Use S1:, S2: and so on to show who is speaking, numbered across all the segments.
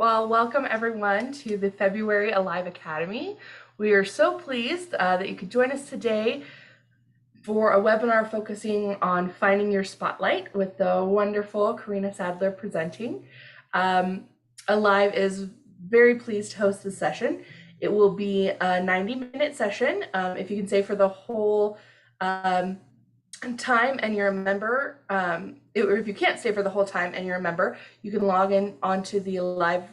S1: Well, welcome everyone to the February Alive Academy. We are so pleased that you could join us today for a webinar focusing on finding your spotlight with the wonderful Karina Sadler presenting. Alive is very pleased to host this session. It will be a 90-minute session. If you can stay for the whole time and you're a member, or if you can't stay for the whole time and you're a member, you can log in onto the Alive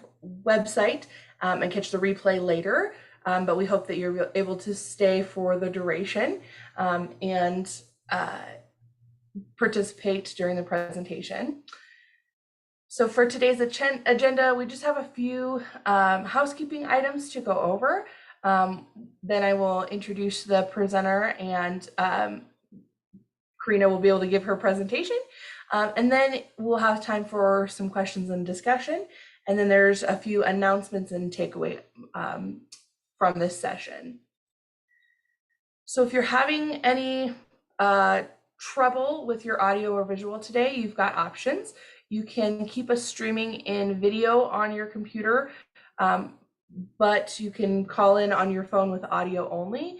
S1: website and catch the replay later. But we hope that you're able to stay for the duration and participate during the presentation. So for today's agenda, we just have a few housekeeping items to go over. Then I will introduce the presenter and Karina will be able to give her presentation. And then we'll have time for some questions and discussion. And then there's a few announcements and takeaway from this session. So if you're having any trouble with your audio or visual today, you've got options. You can keep us streaming in video on your computer, but you can call in on your phone with audio only.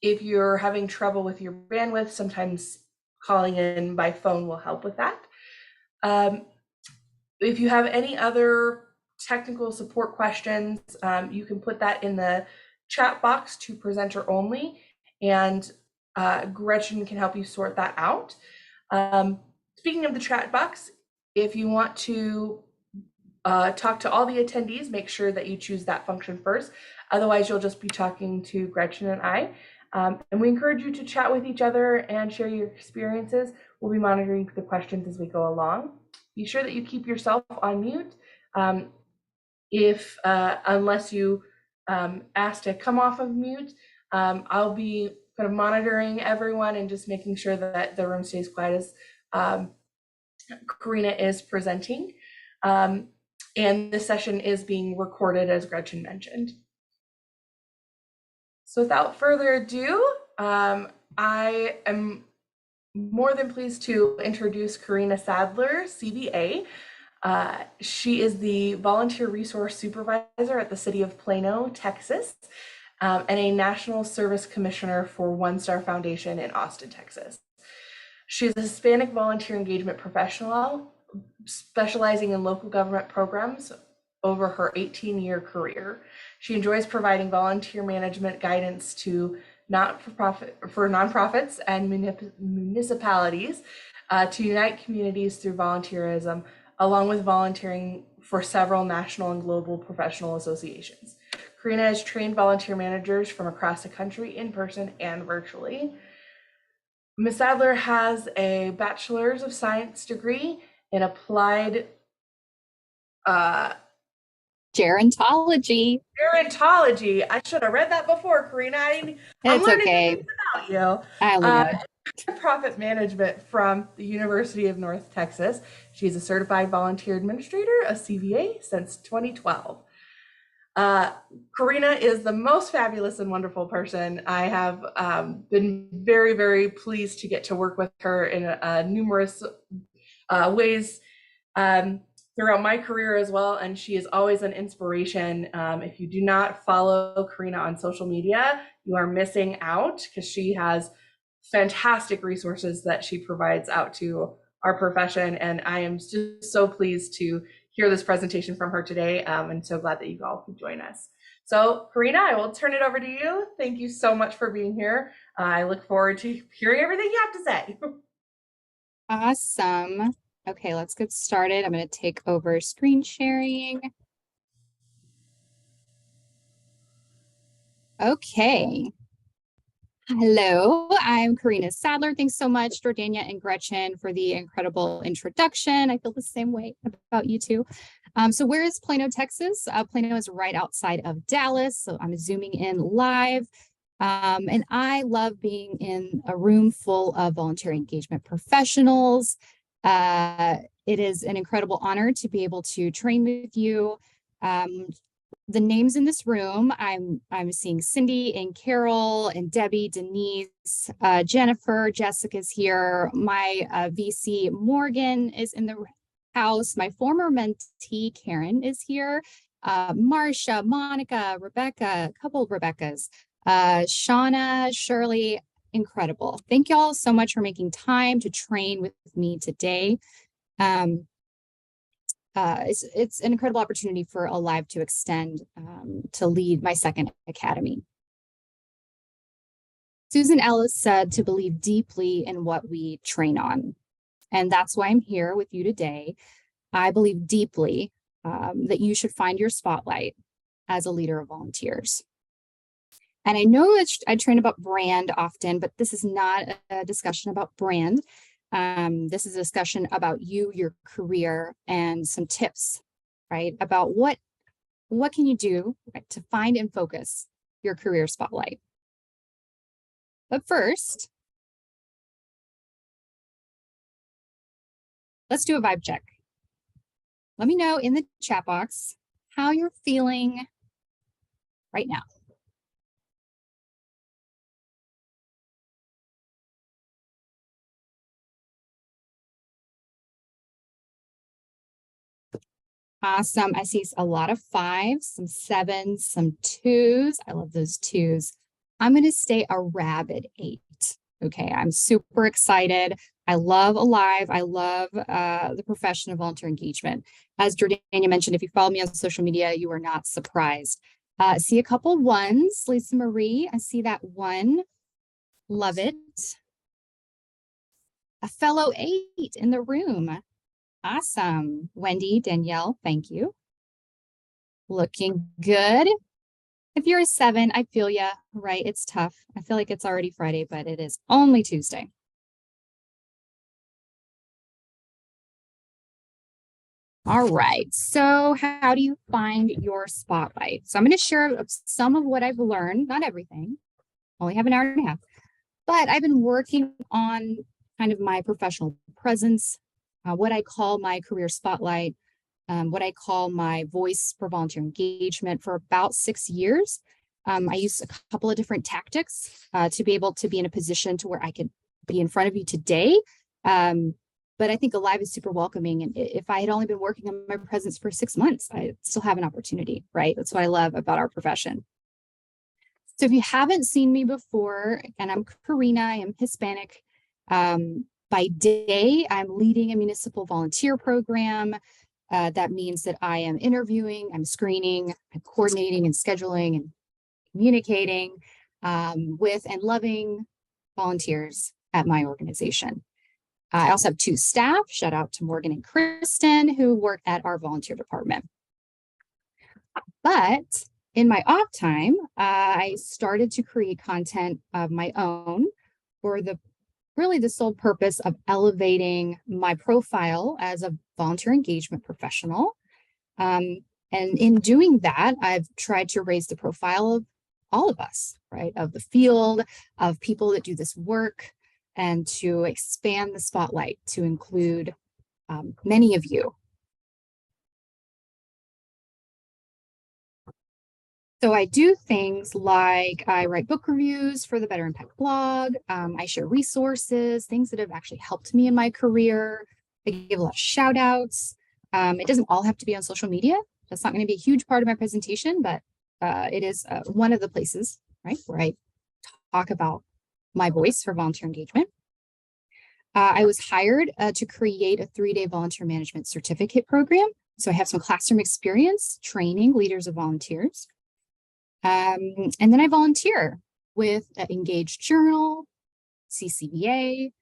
S1: If you're having trouble with your bandwidth, sometimes calling in by phone will help with that. If you have any other technical support questions, you can put that in the chat box to presenter only, and Gretchen can help you sort that out. Speaking of the chat box, if you want to talk to all the attendees, make sure that you choose that function first. Otherwise, you'll just be talking to Gretchen and I. And we encourage you to chat with each other and share your experiences. We'll be monitoring the questions as we go along. Be sure that you keep yourself on mute. Unless you ask to come off of mute, I'll be kind of monitoring everyone and just making sure that the room stays quiet as Karina is presenting. And this session is being recorded, as Gretchen mentioned. So without further ado, I am more than pleased to introduce Karina Sadler, CVA. She is the Volunteer Resource Supervisor at the City of Plano, Texas, and a National Service Commissioner for One Star Foundation in Austin, Texas. She is a Hispanic volunteer engagement professional specializing in local government programs over her 18-year career. She enjoys providing volunteer management guidance to nonprofits and municipalities to unite communities through volunteerism, along with volunteering for several national and global professional associations. Karina has trained volunteer managers from across the country in person and virtually. Ms. Sadler has a Bachelor's of Science degree in Applied
S2: Gerontology.
S1: I should have read that before, Karina. I'm learning
S2: okay
S1: about you.
S2: I know.
S1: Profit management from the University of North Texas. She's a certified volunteer administrator, a CVA, since 2012. Karina is the most fabulous and wonderful person. I have been very, very pleased to get to work with her in numerous ways throughout my career as well, and she is always an inspiration. If you do not follow Karina on social media, you are missing out, because she has fantastic resources that she provides out to our profession, and I am just so pleased to hear this presentation from her today, and so glad that you all could join us. So Karina, I will turn it over to you. Thank you so much for being here. I look forward to hearing everything you have to say.
S2: Awesome. Okay, let's get started. I'm going to take over screen sharing. Okay. Hello, I'm Karina Sadler. Thanks so much, Jordania and Gretchen, for the incredible introduction. I feel the same way about you two. So where is Plano, Texas? Plano is right outside of Dallas, so I'm zooming in live. And I love being in a room full of volunteer engagement professionals. It is an incredible honor to be able to train with you. The names in this room, I'm seeing Cindy and Carol and Debbie, Denise, Jennifer, Jessica's here. My VC Morgan is in the house. My former mentee, Karen, is here. Marcia, Monica, Rebecca, a couple of Rebeccas, Shauna, Shirley, incredible. Thank you all so much for making time to train with me today. It's an incredible opportunity for Alive to extend to lead my second academy. Susan Ellis said to believe deeply in what we train on. And that's why I'm here with you today. I believe deeply that you should find your spotlight as a leader of volunteers. And I know that I train about brand often, but this is not a discussion about brand. This is a discussion about you, your career, and some tips, right? About what can you do, right, to find and focus your career spotlight. But first, let's do a vibe check. Let me know in the chat box how you're feeling right now. Awesome. I see a lot of 5s, some 7s, some 2s. I love those 2s. I'm going to stay a rabid 8. Okay, I'm super excited. I love Alive. I love the profession of volunteer engagement. As Jordania mentioned, if you follow me on social media, you are not surprised. See a couple 1s. Lisa Marie, I see that 1. Love it. A fellow 8 in the room. Awesome. Wendy, Danielle, thank you. Looking good. If you're a 7, I feel ya, right? It's tough. I feel like it's already Friday, but it is only Tuesday. All right, so how do you find your spotlight? So I'm going to share some of what I've learned, not everything, only have an hour and a half, but I've been working on kind of my professional presence, what I call my career spotlight, what I call my voice for volunteer engagement for about 6 years. I used a couple of different tactics to be able to be in a position to where I could be in front of you today. But I think Alive is super welcoming. And if I had only been working on my presence for 6 months, I still have an opportunity, right? That's what I love about our profession. So if you haven't seen me before, and I'm Karina, I am Hispanic. By day, I'm leading a municipal volunteer program. That means that I am interviewing, I'm screening, I'm coordinating and scheduling and communicating with and loving volunteers at my organization. I also have 2 staff, shout out to Morgan and Kristen, who work at our volunteer department. But in my off time, I started to create content of my own for really the sole purpose of elevating my profile as a volunteer engagement professional. And in doing that, I've tried to raise the profile of all of us, right? Of the field, of people that do this work, and to expand the spotlight to include many of you. So I do things like I write book reviews for the Better Impact blog. I share resources, things that have actually helped me in my career. I give a lot of shout outs. It doesn't all have to be on social media. That's not going to be a huge part of my presentation, but it is one of the places, right, where I talk about my voice for volunteer engagement. I was hired to create a 3-day volunteer management certificate program. So I have some classroom experience training leaders of volunteers. And then I volunteer with Engaged Journal, CCVA,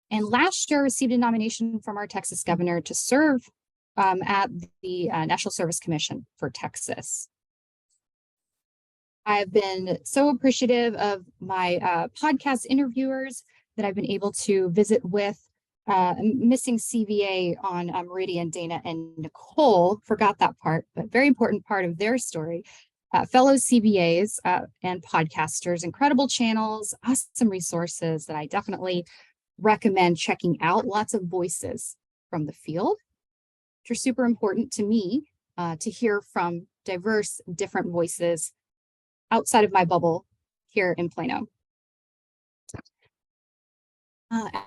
S2: and last year I received a nomination from our Texas governor to serve at the National Service Commission for Texas. I've been so appreciative of my podcast interviewers that I've been able to visit with. Missing CVA on Meridian, Dana, and Nicole, forgot that part, but very important part of their story. Fellow CVAs and podcasters, incredible channels, awesome resources that I definitely recommend checking out. Lots of voices from the field, which are super important to me to hear from diverse, different voices outside of my bubble here in Plano.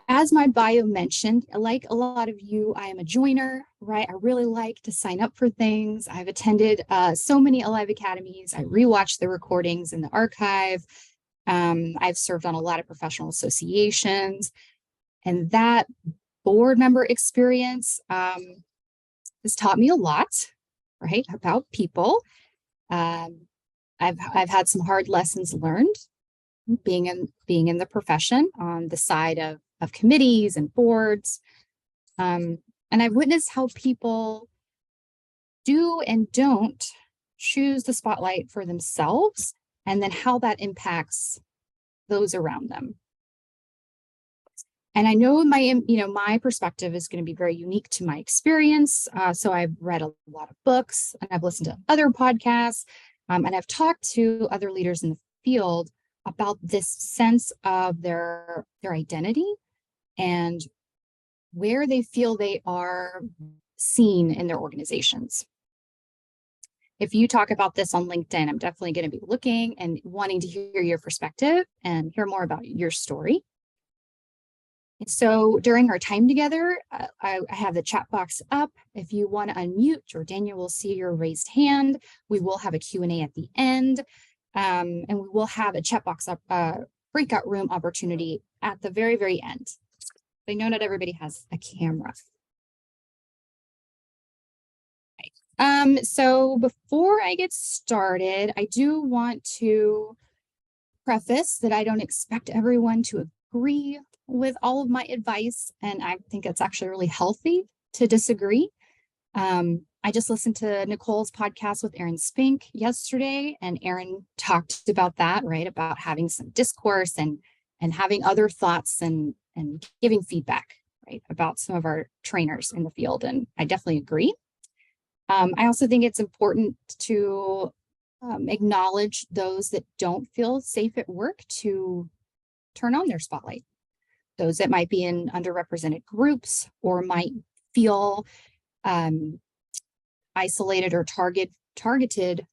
S2: As my bio mentioned, like a lot of you, I am a joiner, right? I really like to sign up for things. I've attended so many Alive Academies. I rewatched the recordings in the archive. I've served on a lot of professional associations, and that board member experience has taught me a lot, right, about people. I've had some hard lessons learned being in the profession on the side of committees and boards. And I've witnessed how people do and don't choose the spotlight for themselves, and then how that impacts those around them. And I know my perspective is going to be very unique to my experience. So I've read a lot of books, and I've listened to other podcasts, and I've talked to other leaders in the field about this sense of their identity and where they feel they are seen in their organizations. If you talk about this on LinkedIn, I'm definitely going to be looking and wanting to hear your perspective and hear more about your story. And so during our time together, I have the chat box up. If you want to unmute, Jordania will see your raised hand. We will have a Q&A at the end. And we will have a chat box up, breakout room opportunity at the very, very end. I know not everybody has a camera. So before I get started, I do want to preface that I don't expect everyone to agree with all of my advice, and I think it's actually really healthy to disagree. I just listened to Nicole's podcast with Aaron Spink yesterday, and Aaron talked about that, right? About having some discourse and having other thoughts and giving feedback, right? About some of our trainers in the field, and I definitely agree. I also think it's important to acknowledge those that don't feel safe at work to turn on their spotlight. Those that might be in underrepresented groups or might feel isolated or targeted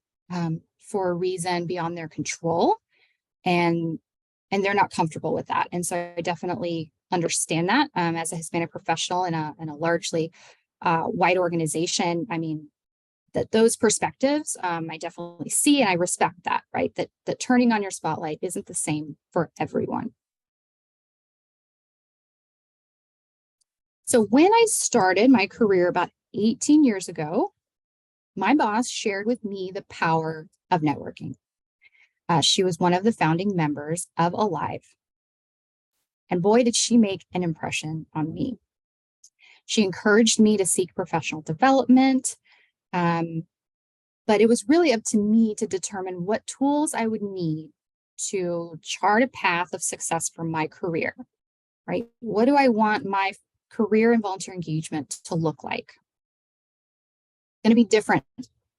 S2: for a reason beyond their control, and they're not comfortable with that. And so I definitely understand that as a Hispanic professional in a largely white organization. I mean, those perspectives I definitely see, and I respect that, right? That turning on your spotlight isn't the same for everyone. So when I started my career about 18 years ago, my boss shared with me the power of networking. She was one of the founding members of Alive. And boy, did she make an impression on me. She encouraged me to seek professional development, but it was really up to me to determine what tools I would need to chart a path of success for my career, right? What do I want my career in volunteer engagement to look like? Going to be different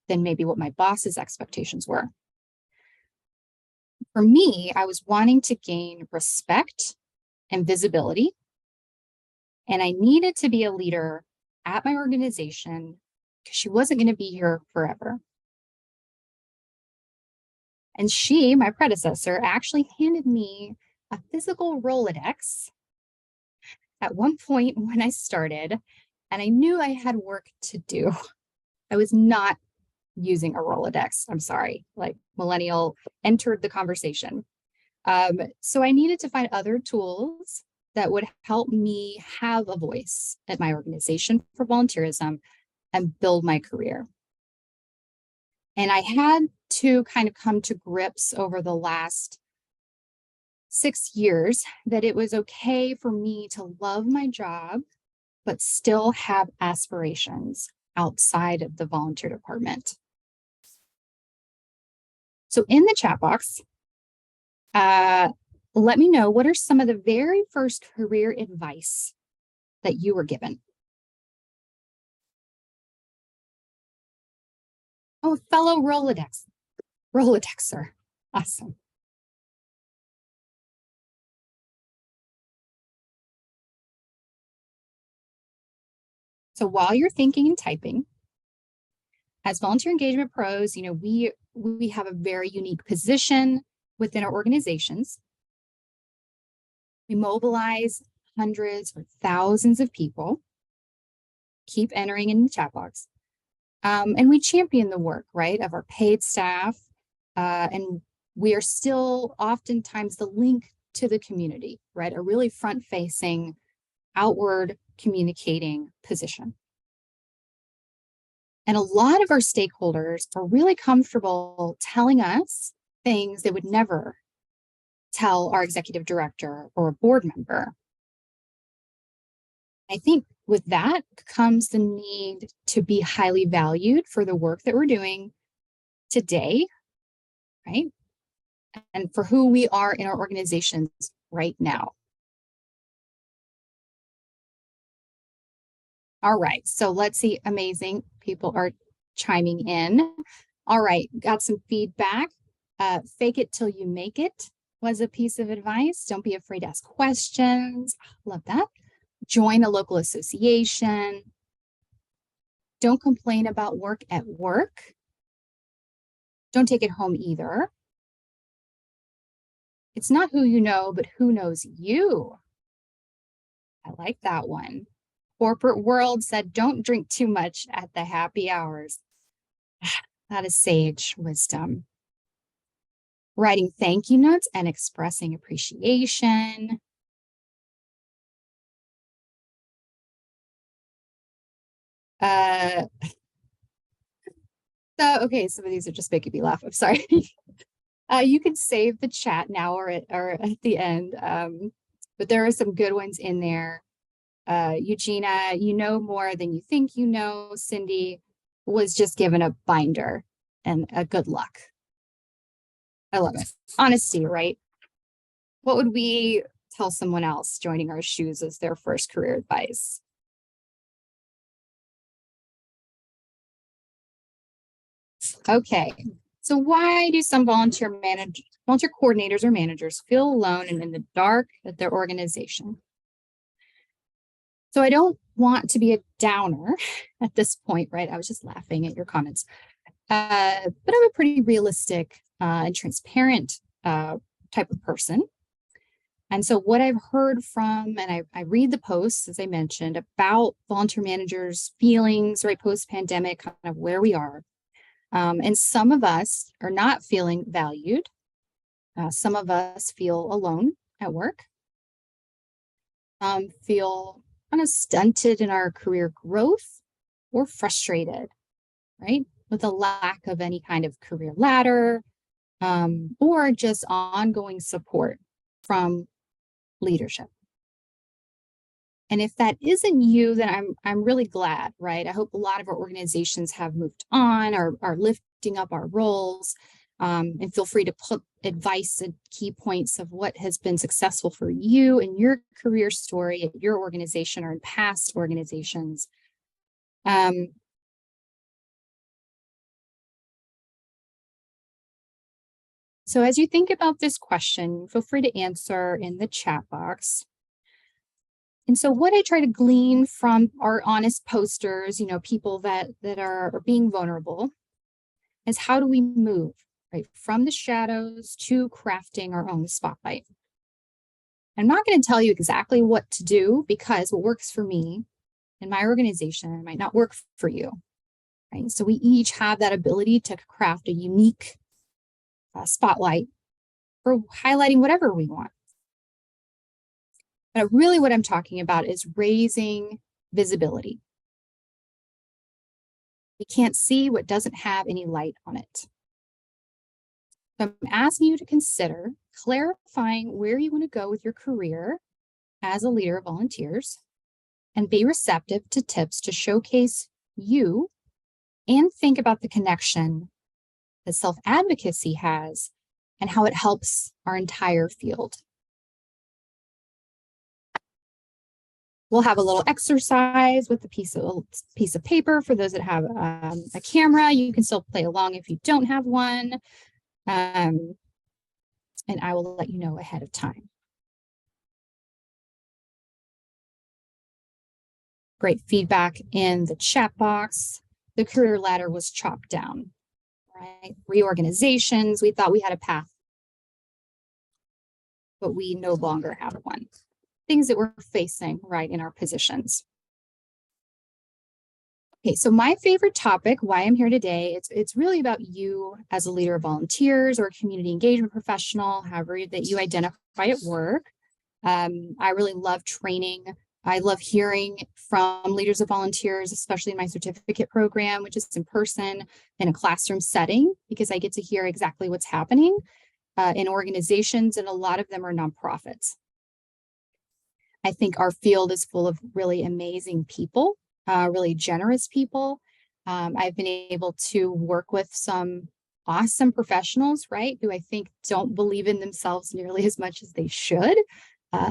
S2: than maybe what my boss's expectations were. For me, I was wanting to gain respect and visibility, and I needed to be a leader at my organization because she wasn't going to be here forever. And she, my predecessor, actually handed me a physical Rolodex at one point when I started, and I knew I had work to do. I was not using a Rolodex. I'm sorry, like millennial entered the conversation. So I needed to find other tools that would help me have a voice at my organization for volunteerism and build my career. And I had to kind of come to grips over the last 6 years that it was okay for me to love my job, but still have aspirations outside of the volunteer department. So in the chat box, let me know, what are some of the very first career advice that you were given? Oh, fellow Rolodexer. Awesome. So while you're thinking and typing, as volunteer engagement pros, we have a very unique position within our organizations. We mobilize hundreds or thousands of people keep entering in the chat box. And we champion the work, right, of our paid staff. And we are still oftentimes the link to the community, right? A really front-facing, outward communicating position. And a lot of our stakeholders are really comfortable telling us things they would never tell our executive director or a board member. I think with that comes the need to be highly valued for the work that we're doing today, right? And for who we are in our organizations right now. All right, so let's see. Amazing. People are chiming in. All right, got some feedback. Fake it till you make it was a piece of advice. Don't be afraid to ask questions. Love that. Join a local association. Don't complain about work at work. Don't take it home either. It's not who you know, but who knows you. I like that one. Corporate world said, don't drink too much at the happy hours. That is sage wisdom. Writing thank you notes and expressing appreciation. Okay, some of these are just making me laugh. I'm sorry. You can save the chat now or at the end, but there are some good ones in there. Eugenia, you know more than you think you know. Cindy was just given a binder and a good luck. I love it. Honesty, right? What would we tell someone else joining our shoes as their first career advice? Okay, so why do some volunteer coordinators or managers feel alone and in the dark at their organization? So I don't want to be a downer at this point, right? I was just laughing at your comments. But I'm a pretty realistic and transparent type of person. And so what I've heard from, and I read the posts, as I mentioned, about volunteer managers' feelings, right, post-pandemic, kind of where we are. And some of us are not feeling valued. Some of us feel alone at work, feel kind of stunted in our career growth or frustrated, right? With a lack of any kind of career ladder or just ongoing support from leadership. And if that isn't you, then I'm really glad, right? I hope a lot of our organizations have moved on, are lifting up our roles, and feel free to put advice and key points of what has been successful for you in your career story at your organization or in past organizations. So as you think about this question, feel free to answer in the chat box. And so what I try to glean from our honest posters, you know, people that are being vulnerable, is how do we move, right, from the shadows to crafting our own spotlight? I'm not going to tell you exactly what to do because what works for me in my organization might not work for you, right? So we each have that ability to craft a unique spotlight for highlighting whatever we want. But really what I'm talking about is raising visibility. You can't see what doesn't have any light on it. So I'm asking you to consider clarifying where you want to go with your career as a leader of volunteers and be receptive to tips to showcase you and think about the connection that self-advocacy has and how it helps our entire field. We'll have a little exercise with a piece of paper for those that have a camera. You can still play along if you don't have one. And I will let you know ahead of time. Great feedback in the chat box. The career ladder was chopped down, right? Reorganizations, we thought we had a path, but we no longer have one. things that we're facing, right, in our positions. Okay, so my favorite topic, why I'm here today, it's really about you as a leader of volunteers or community engagement professional, however that you identify at work. I really love training. I love hearing from leaders of volunteers, especially in my certificate program, which is in person in a classroom setting, because I get to hear exactly what's happening in organizations, and a lot of them are nonprofits. I think our field is full of really amazing people, really generous people. I've been able to work with some awesome professionals, right, who I think don't believe in themselves nearly as much as they should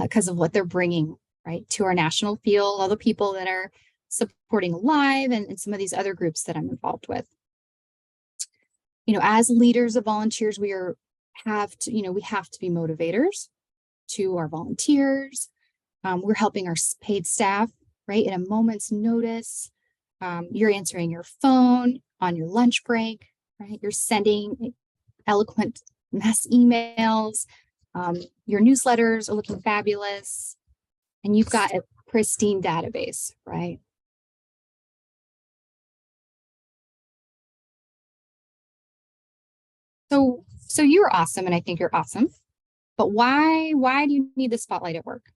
S2: because of what they're bringing, right, to our national field, all the people that are supporting Alive and some of these other groups that I'm involved with. You know, as leaders of volunteers, we have to be motivators to our volunteers. We're helping our paid staff, right, at a moment's notice. You're answering your phone on your lunch break, right? You're sending eloquent mass emails. Your newsletters are looking fabulous. And you've got a pristine database, right? So you're awesome, and I think you're awesome. But why do you need the spotlight at work?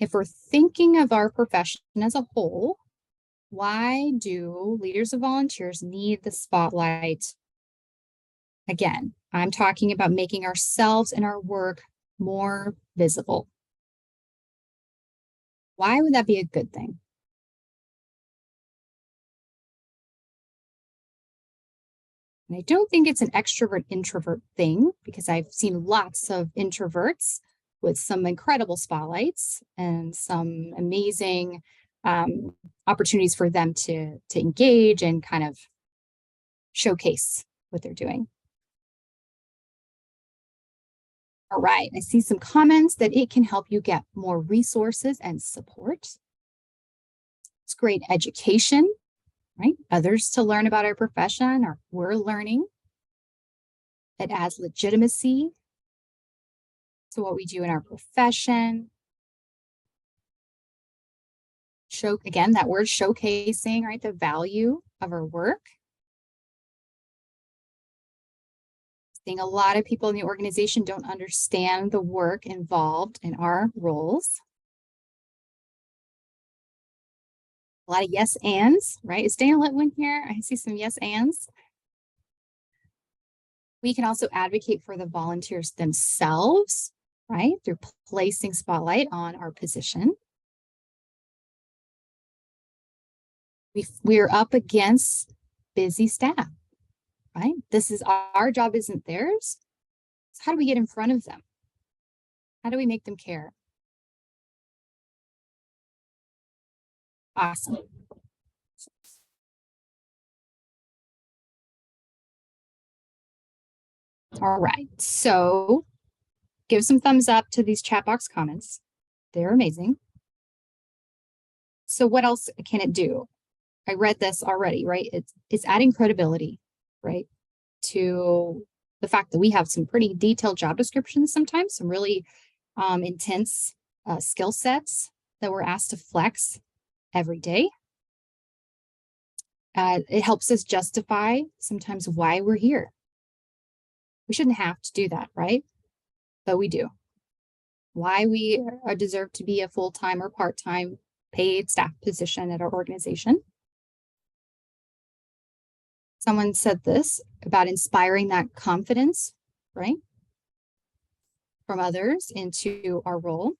S2: If we're thinking of our profession as a whole, why do leaders of volunteers need the spotlight? Again, I'm talking about making ourselves and our work more visible. Why would that be a good thing? And I don't think it's an extrovert introvert thing, because I've seen lots of introverts with some incredible spotlights and some amazing opportunities for them to engage and kind of showcase what they're doing. All right, I see some comments that it can help you get more resources and support. It's great education, right? Others to learn about our profession, or we're learning. It adds legitimacy to what we do in our profession. Again, that word showcasing, right? The value of our work. Seeing a lot of people in the organization don't understand the work involved in our roles. A lot of yes ands, right? Is Dana Litwin here? I see some yes ands. We can also advocate for the volunteers themselves, right? Through placing spotlight on our position. We're up against busy staff, right? This is our job, isn't theirs. So how do we get in front of them? How do we make them care? Awesome. All right, so give some thumbs up to these chat box comments. They're amazing. So what else can it do? I read this already, right? It's adding credibility, right, to the fact that we have some pretty detailed job descriptions sometimes, some really intense skill sets that we're asked to flex every day. It helps us justify sometimes why we're here. We shouldn't have to do that, right? But we do. Why we deserve to be a full-time or part-time paid staff position at our organization. Someone said this about inspiring that confidence, right, from others into our role.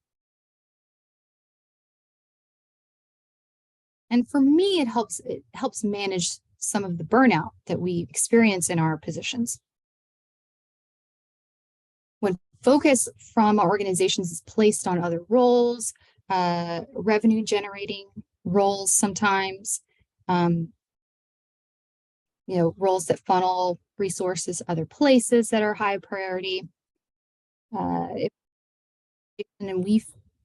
S2: And for me, it helps manage some of the burnout that we experience in our positions. When focus from our organizations is placed on other roles, revenue generating roles sometimes, roles that funnel resources other places that are high priority. And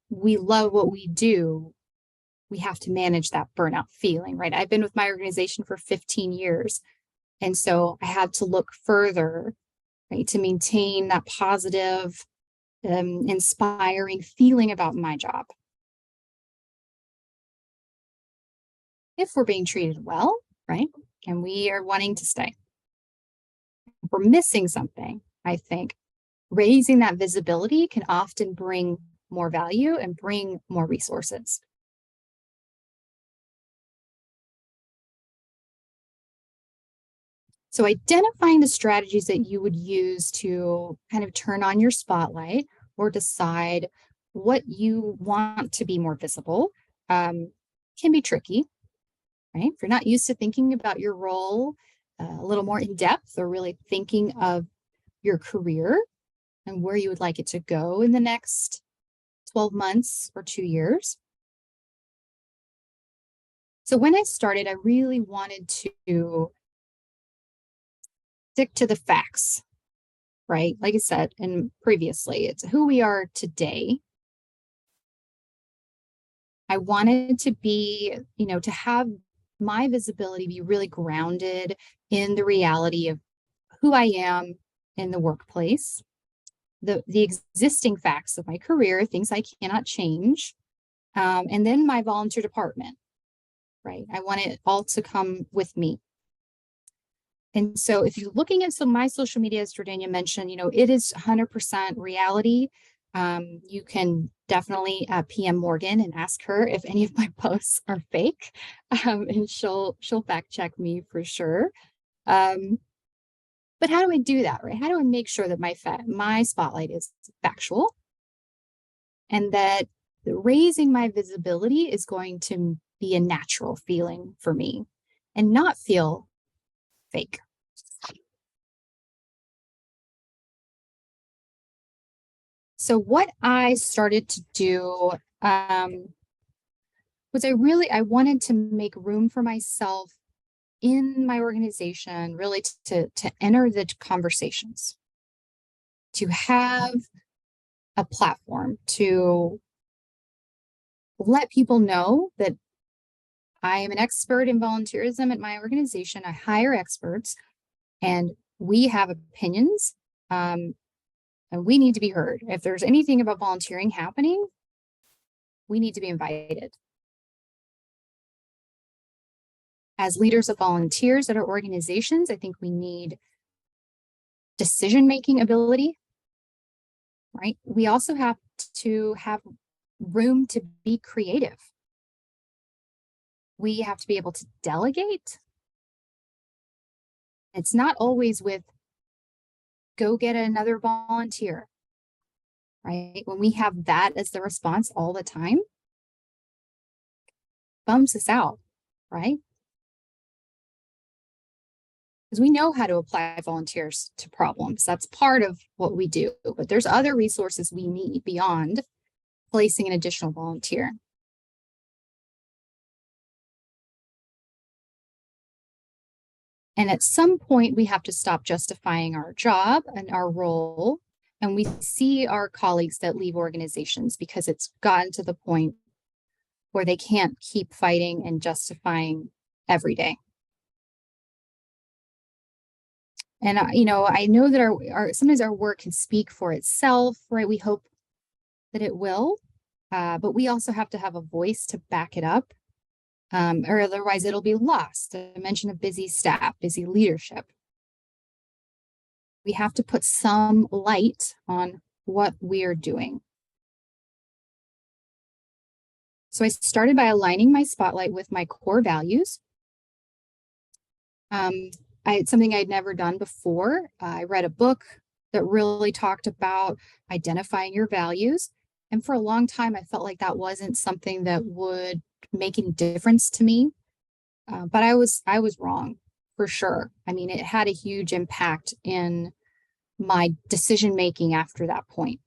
S2: we love what we do. We have to manage that burnout feeling, right? I've been with my organization for 15 years. And so I had to look further, right, to maintain that positive inspiring feeling about my job. If we're being treated well, right? And we are wanting to stay. If we're missing something, I think raising that visibility can often bring more value and bring more resources. So identifying the strategies that you would use to kind of turn on your spotlight or decide what you want to be more visible can be tricky, right? If you're not used to thinking about your role a little more in depth or really thinking of your career and where you would like it to go in the next 12 months or 2 years. So when I started, I really wanted to stick to the facts, right? Like I said, and previously, it's who we are today. I wanted to be, to have my visibility be really grounded in the reality of who I am in the workplace, the existing facts of my career, things I cannot change, and then my volunteer department, right? I want it all to come with me. And so if you're looking at my social media, as Jordania mentioned, it is 100% reality. You can definitely PM Morgan and ask her if any of my posts are fake, and she'll fact check me for sure. But how do I do that, right? How do I make sure that my spotlight is factual and that raising my visibility is going to be a natural feeling for me and not feel fake? So what I started to do was I wanted to make room for myself in my organization, really to enter the conversations, to have a platform, to let people know that I am an expert in volunteerism at my organization. I hire experts and we have opinions, and we need to be heard. If there's anything about volunteering happening, we need to be invited. As leaders of volunteers at our organizations, I think we need decision-making ability, right? We also have to have room to be creative. We have to be able to delegate. It's not always with go get another volunteer, right? When we have that as the response all the time, bums us out, right? Because we know how to apply volunteers to problems. That's part of what we do, but there's other resources we need beyond placing an additional volunteer. And at some point, we have to stop justifying our job and our role. And we see our colleagues that leave organizations because it's gotten to the point where they can't keep fighting and justifying every day. And, I know that sometimes our work can speak for itself, right? We hope that it will, but we also have to have a voice to back it up. Or otherwise it'll be lost. I mentioned a busy staff, busy leadership. We have to put some light on what we are doing. So I started by aligning my spotlight with my core values. It's something I'd never done before. I read a book that really talked about identifying your values. And for a long time, I felt like that wasn't something that would make any difference to me. But I was wrong for sure. I mean, it had a huge impact in my decision making after that point.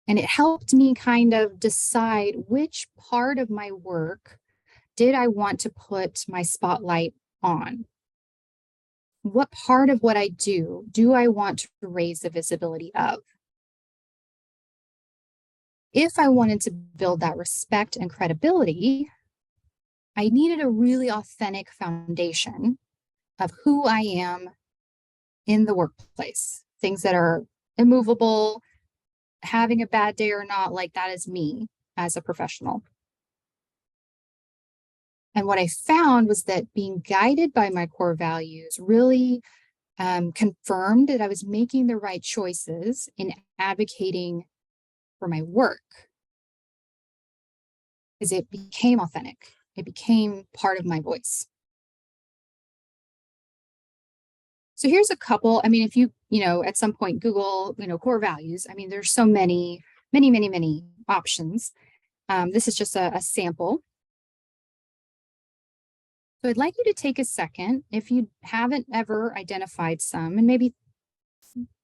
S2: And it helped me kind of decide which part of my work did I want to put my spotlight on? What part of what I do I want to raise the visibility of? If I wanted to build that respect and credibility, I needed a really authentic foundation of who I am in the workplace, things that are immovable, having a bad day or not, like that is me as a professional. And what I found was that being guided by my core values really confirmed that I was making the right choices in advocating for my work, because it became authentic. It became part of my voice. So here's a couple. I mean, if you at some point Google, core values, I mean, there's so many, many options. This is just a sample. So I'd like you to take a second, if you haven't ever identified some, and maybe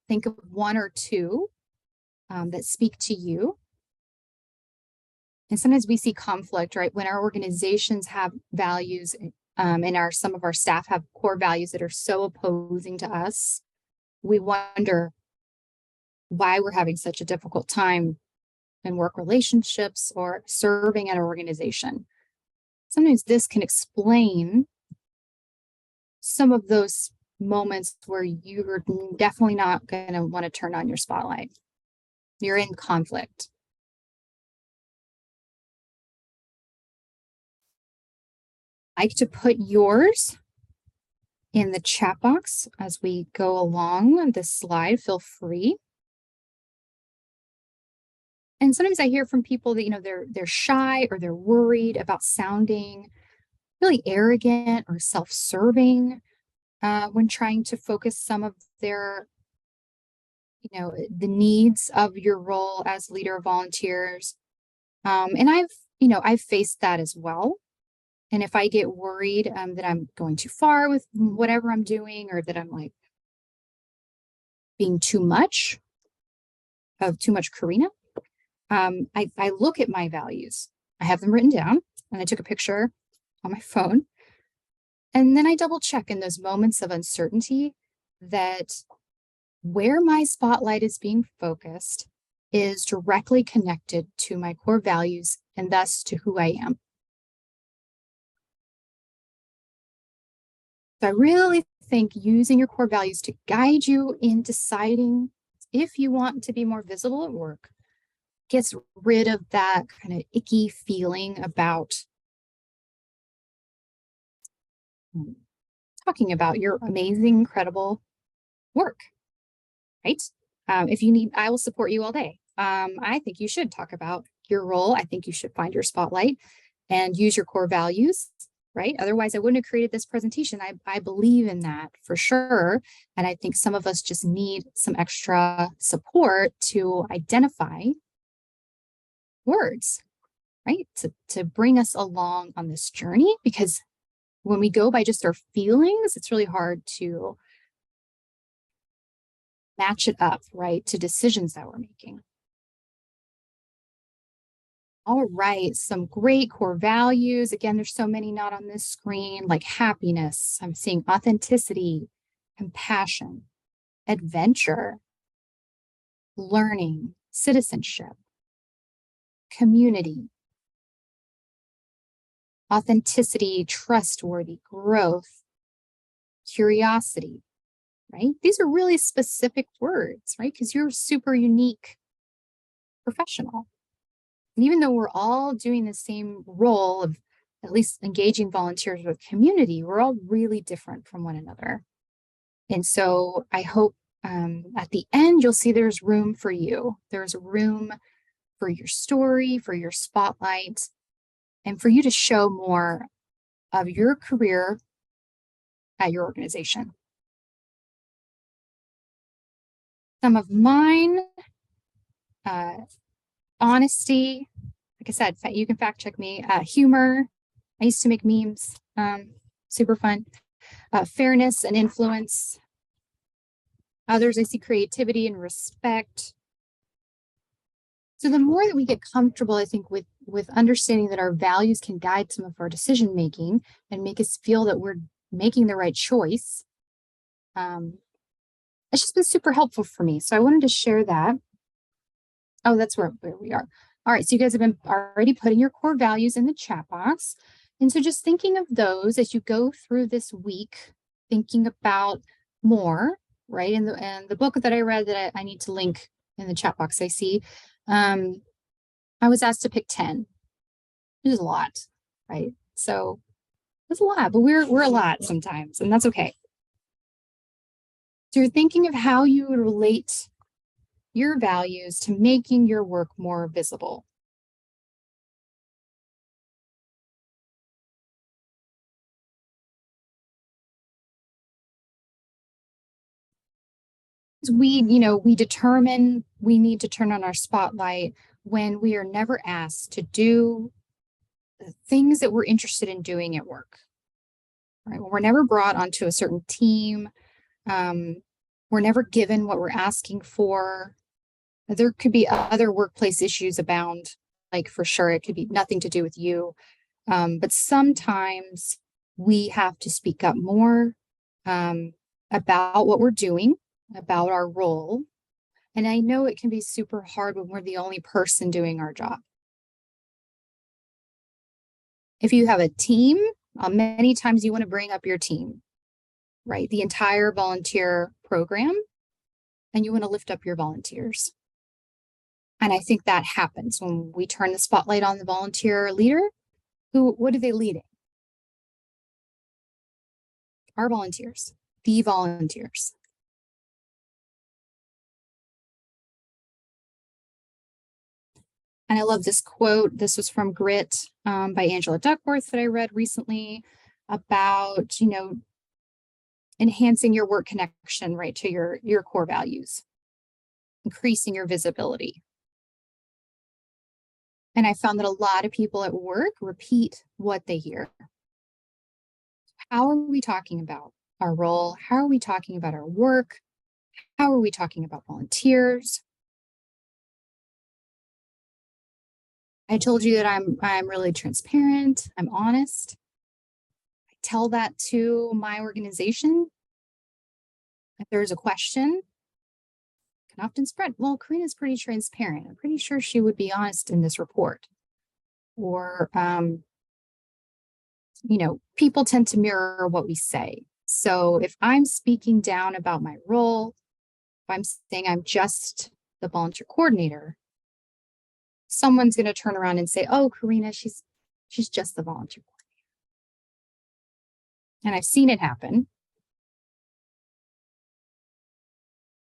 S2: think of one or two that speak to you. And sometimes we see conflict, right? When our organizations have values and some of our staff have core values that are so opposing to us, we wonder why we're having such a difficult time in work relationships or serving at an organization. Sometimes this can explain some of those moments where you're definitely not going to want to turn on your spotlight. You're in conflict. I like to put yours in the chat box as we go along this slide. Feel free. And sometimes I hear from people that they're shy or they're worried about sounding really arrogant or self-serving when trying to focus some of their the needs of your role as leader of volunteers. And I've faced that as well. And if I get worried that I'm going too far with whatever I'm doing, or that I'm like being too much Karina, I look at my values. I have them written down, and I took a picture on my phone. And then I double check in those moments of uncertainty that where my spotlight is being focused is directly connected to my core values and thus to who I am. So I really think using your core values to guide you in deciding if you want to be more visible at work gets rid of that kind of icky feeling about talking about your amazing, incredible work, right? If you need, I will support you all day. I think you should talk about your role. I think you should find your spotlight and use your core values, right? Otherwise, I wouldn't have created this presentation. I believe in that for sure. And I think some of us just need some extra support to identify words, right? To bring us along on this journey, because when we go by just our feelings, it's really hard to match it up, right, to decisions that we're making. All right, some great core values. Again, there's so many not on this screen, like happiness. I'm seeing authenticity, compassion, adventure, learning, citizenship, community, authenticity, trustworthy, growth, curiosity, right? These are really specific words, right? Because you're a super unique professional. And even though we're all doing the same role of at least engaging volunteers with community, we're all really different from one another. And so I hope at the end, you'll see there's room for you. There's room for your story, for your spotlight, and for you to show more of your career at your organization. Some of mine, honesty, like I said, you can fact check me. Humor, I used to make memes, super fun. Fairness and influence. Others, I see creativity and respect. So the more that we get comfortable, I think, with understanding that our values can guide some of our decision making and make us feel that we're making the right choice, it's just been super helpful for me. So I wanted to share that. Oh, that's where we are. All right, so you guys have been already putting your core values in the chat box. And so just thinking of those as you go through this week, thinking about more, right? And the book that I read that I need to link in the chat box I see, I was asked to pick 10. It is a lot, right? So it's a lot, but we're a lot sometimes, and that's okay. So you're thinking of how you would relate your values to making your work more visible. We determine we need to turn on our spotlight when we are never asked to do the things that we're interested in doing at work, right? When we're never brought onto a certain team, we're never given what we're asking for. There could be other workplace issues abound, like for sure, it could be nothing to do with you. But sometimes we have to speak up more about what we're doing, about our role. And I know it can be super hard when we're the only person doing our job. If you have a team, many times you want to bring up your team, right? The entire volunteer program, and you want to lift up your volunteers. And I think that happens when we turn the spotlight on the volunteer leader. What are they leading? Our volunteers, the volunteers. And I love this quote. This was from Grit by Angela Duckworth that I read recently about, enhancing your work connection, right, to your core values, increasing your visibility. And I found that a lot of people at work repeat what they hear. How are we talking about our role? How are we talking about our work? How are we talking about volunteers? I told you that I'm really transparent. I'm honest. I tell that to my organization. If there's a question, it can often spread. Well, Karina's pretty transparent. I'm pretty sure she would be honest in this report. Or, people tend to mirror what we say. So if I'm speaking down about my role, if I'm saying I'm just the volunteer coordinator, someone's going to turn around and say, "Oh, Karina, she's just the volunteer coordinator." And I've seen it happen.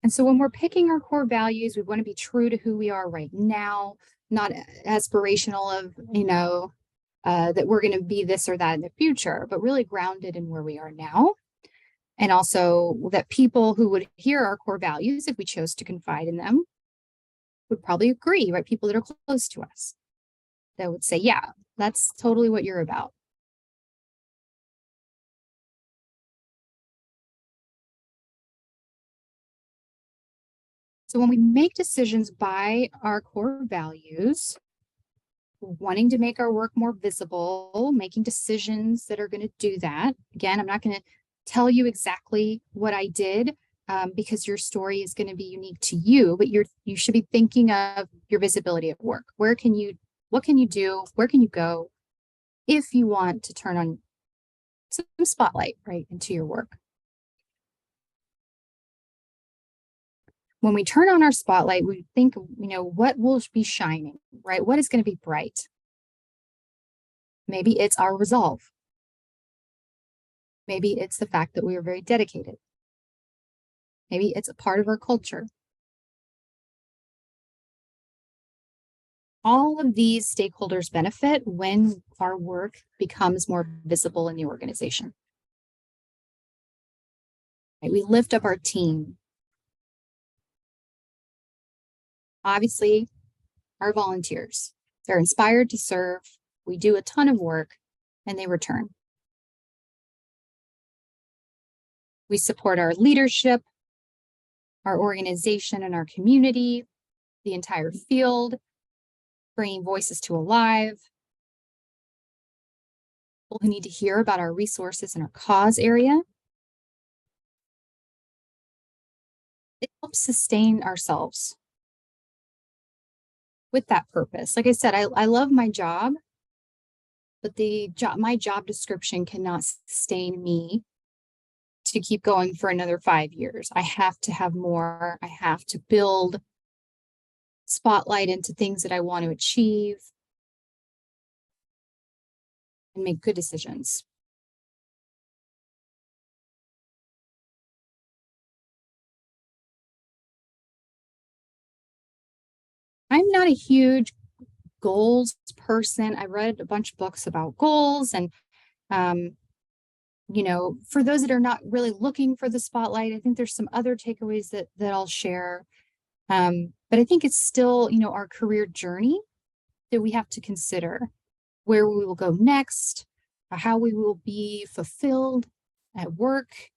S2: And so when we're picking our core values, we want to be true to who we are right now, not aspirational of, that we're going to be this or that in the future, but really grounded in where we are now. And also that people who would hear our core values, if we chose to confide in them, would probably agree, right? People that are close to us that would say, yeah, that's totally what you're about. So when we make decisions by our core values, wanting to make our work more visible, making decisions that are going to do that. Again, I'm not going to tell you exactly what I did because your story is going to be unique to you, but you should be thinking of your visibility at work. What can you do? Where can you go if you want to turn on some spotlight, right, into your work? When we turn on our spotlight, we think, what will be shining, right? What is going to be bright? Maybe it's our resolve. Maybe it's the fact that we are very dedicated. Maybe it's a part of our culture. All of these stakeholders benefit when our work becomes more visible in the organization. Right? We lift up our team. Obviously, our volunteers, they're inspired to serve. We do a ton of work and they return. We support our leadership, our organization and our community, the entire field, bringing voices to alive. People who need to hear about our resources in our cause area. It helps sustain ourselves with that purpose. Like I said, I love my job, but my job description cannot sustain me to keep going for another 5 years. I have to have more. I have to build spotlight into things that I want to achieve and make good decisions. I'm not a huge goals person. I read a bunch of books about goals and for those that are not really looking for the spotlight, I think there's some other takeaways that I'll share. But I think it's still, our career journey that we have to consider where we will go next, how we will be fulfilled at work.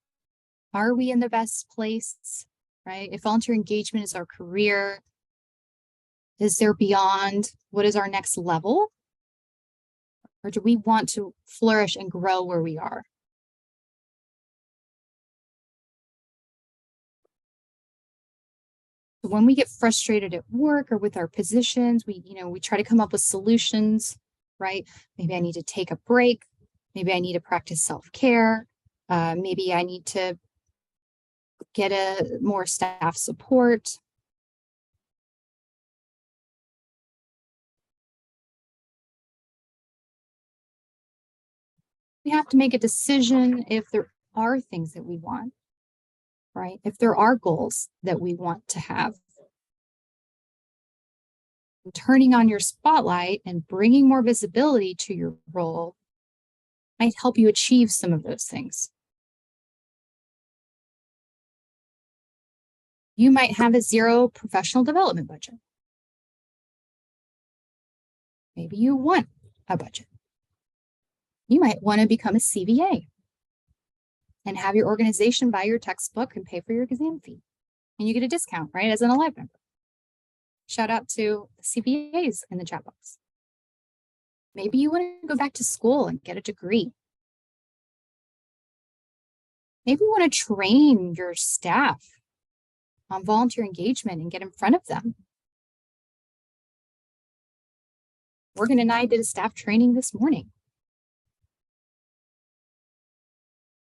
S2: Are we in the best place, right? If volunteer engagement is our career, is there beyond? What is our next level? Or do we want to flourish and grow where we are? When we get frustrated at work or with our positions, we try to come up with solutions, right? Maybe I need to take a break. Maybe I need to practice self-care. Maybe I need to get more staff support. We have to make a decision if there are things that we want, right? If there are goals that we want to have. Turning on your spotlight and bringing more visibility to your role might help you achieve some of those things. You might have a zero professional development budget. Maybe you want a budget. You might want to become a CVA and have your organization buy your textbook and pay for your exam fee. And you get a discount, right, as an Alive member. Shout out to the CVAs in the chat box. Maybe you want to go back to school and get a degree. Maybe you want to train your staff on volunteer engagement and get in front of them. Morgan and I did a staff training this morning.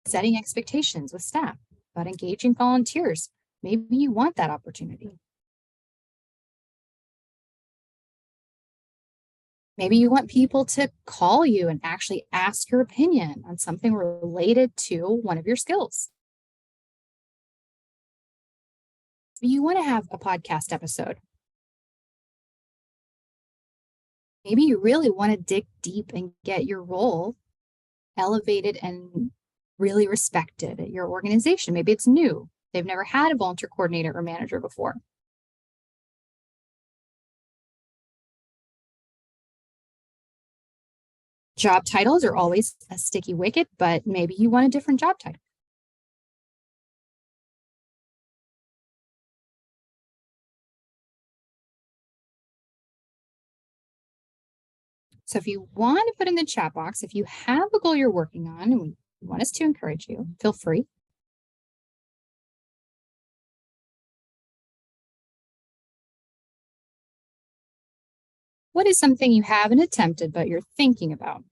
S2: Setting expectations with staff about engaging volunteers. Maybe you want that opportunity. Maybe you want people to call you and actually ask your opinion on something related to one of your skills. You want to have a podcast episode. Maybe you really want to dig deep and get your role elevated and really respected at your organization. Maybe it's new. They've never had a volunteer coordinator or manager before. Job titles are always a sticky wicket, but maybe you want a different job title. So if you want to put in the chat box, if you have a goal you're working on and we want us to encourage you, feel free. What is something you haven't attempted, but you're thinking about?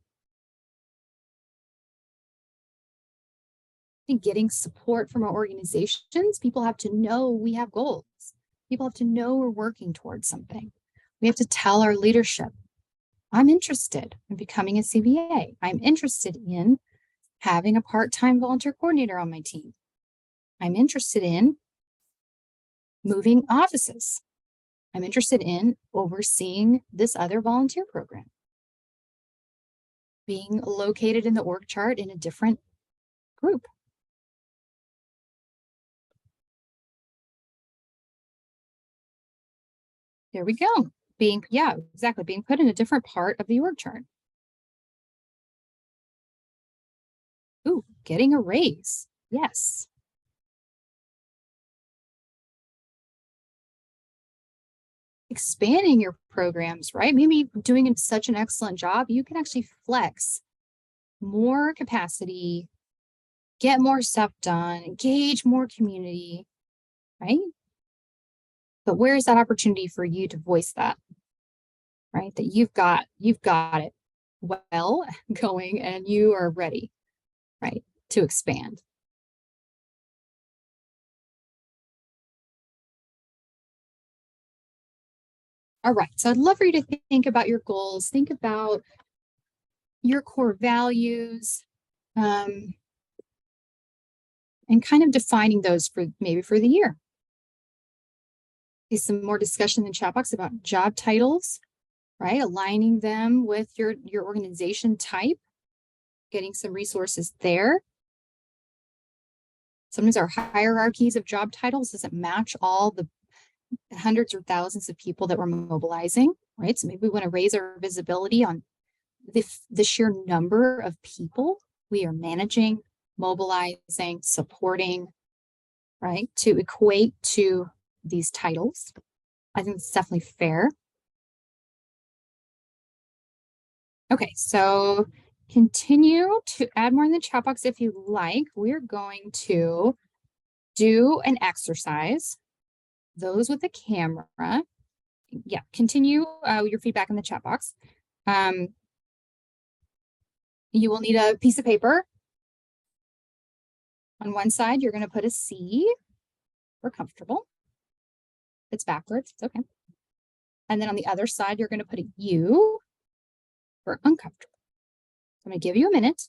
S2: I think getting support from our organizations, people have to know we have goals. People have to know we're working towards something. We have to tell our leadership, I'm interested in becoming a CVA. I'm interested in having a part-time volunteer coordinator on my team. I'm interested in moving offices. I'm interested in overseeing this other volunteer program. Being located in the org chart in a different group. There we go. Being put in a different part of the org chart. Ooh, getting a raise. Yes. Expanding your programs, right? Maybe doing such an excellent job, you can actually flex more capacity, get more stuff done, engage more community, right? But where is that opportunity for you to voice that, right? That you've got it well going and you are ready, right, to expand. All right, so I'd love for you to think about your goals, think about your core values, and kind of defining those for maybe for the year. Some more discussion in the chat box about job titles, right? Aligning them with your organization type, getting some resources there. Sometimes our hierarchies of job titles doesn't match all the hundreds or thousands of people that we're mobilizing, right? So maybe we want to raise our visibility on the sheer number of people we are managing, mobilizing, supporting, right? To equate to these titles. I think it's definitely fair. Okay, so continue to add more in the chat box if you like. We're going to do an exercise. Those with the camera. Yeah, continue your feedback in the chat box. You will need a piece of paper. On one side, you're going to put a C for comfortable. If it's backwards, it's okay. And then on the other side, you're going to put a U for uncomfortable. I'm going to give you a minute.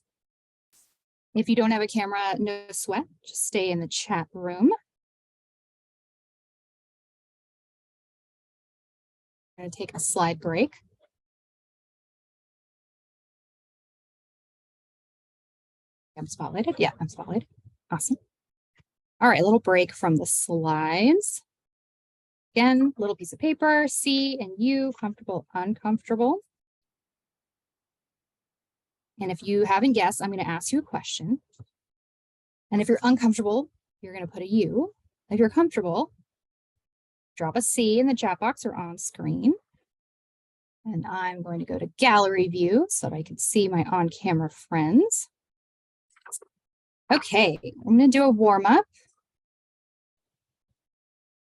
S2: If you don't have a camera, no sweat. Just stay in the chat room. I'm going to take a slide break. I'm spotlighted. Yeah, I'm spotlighted. Awesome. All right, a little break from the slides. Again, little piece of paper, C and U, comfortable, uncomfortable. And if you haven't guessed, I'm going to ask you a question. And if you're uncomfortable, you're going to put a U. If you're comfortable, drop a C in the chat box or on screen. And I'm going to go to gallery view so that I can see my on-camera friends. Okay, I'm going to do a warm-up.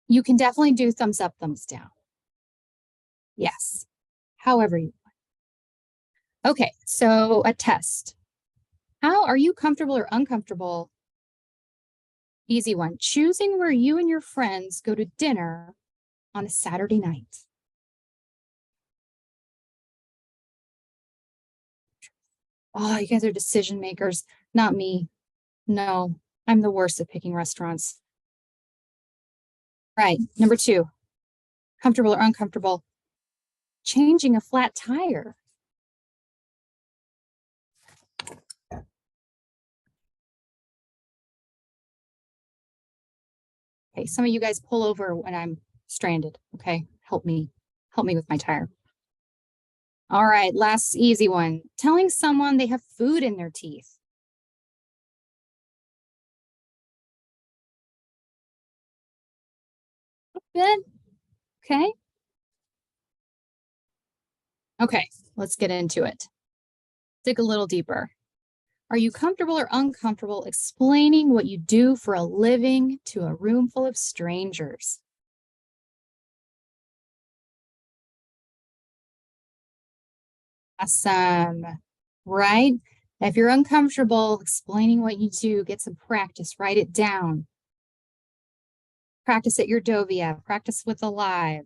S2: You can definitely do thumbs up, thumbs down. Yes, however you want. Okay, so a test. How are you comfortable or uncomfortable? Easy one. Choosing where you and your friends go to dinner on a Saturday night. Oh, you guys are decision makers, not me. No, I'm the worst at picking restaurants. Right, number 2, comfortable or uncomfortable, changing a flat tire. Okay, some of you guys pull over when I'm stranded, okay? Help me with my tire. All right, last easy one, telling someone they have food in their teeth. Good, okay. Okay, let's get into it. Dig a little deeper. Are you comfortable or uncomfortable explaining what you do for a living to a room full of strangers? Awesome, right? If you're uncomfortable explaining what you do, get some practice, write it down. Practice at your Dovia, practice with Alive.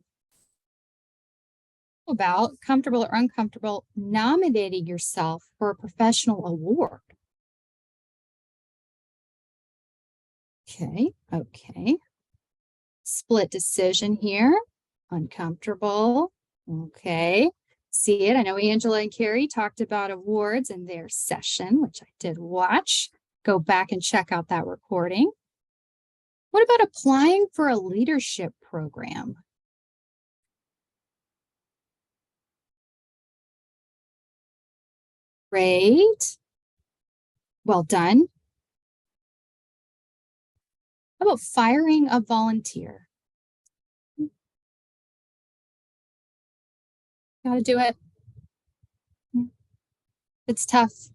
S2: About comfortable or uncomfortable nominating yourself for a professional award. Okay. Split decision here. Uncomfortable. Okay. See it. I know Angela and Carrie talked about awards in their session, which I did watch. Go back and check out that recording. What about applying for a leadership program? Great. Well done. How about firing a volunteer? Gotta do it. Yeah. It's tough.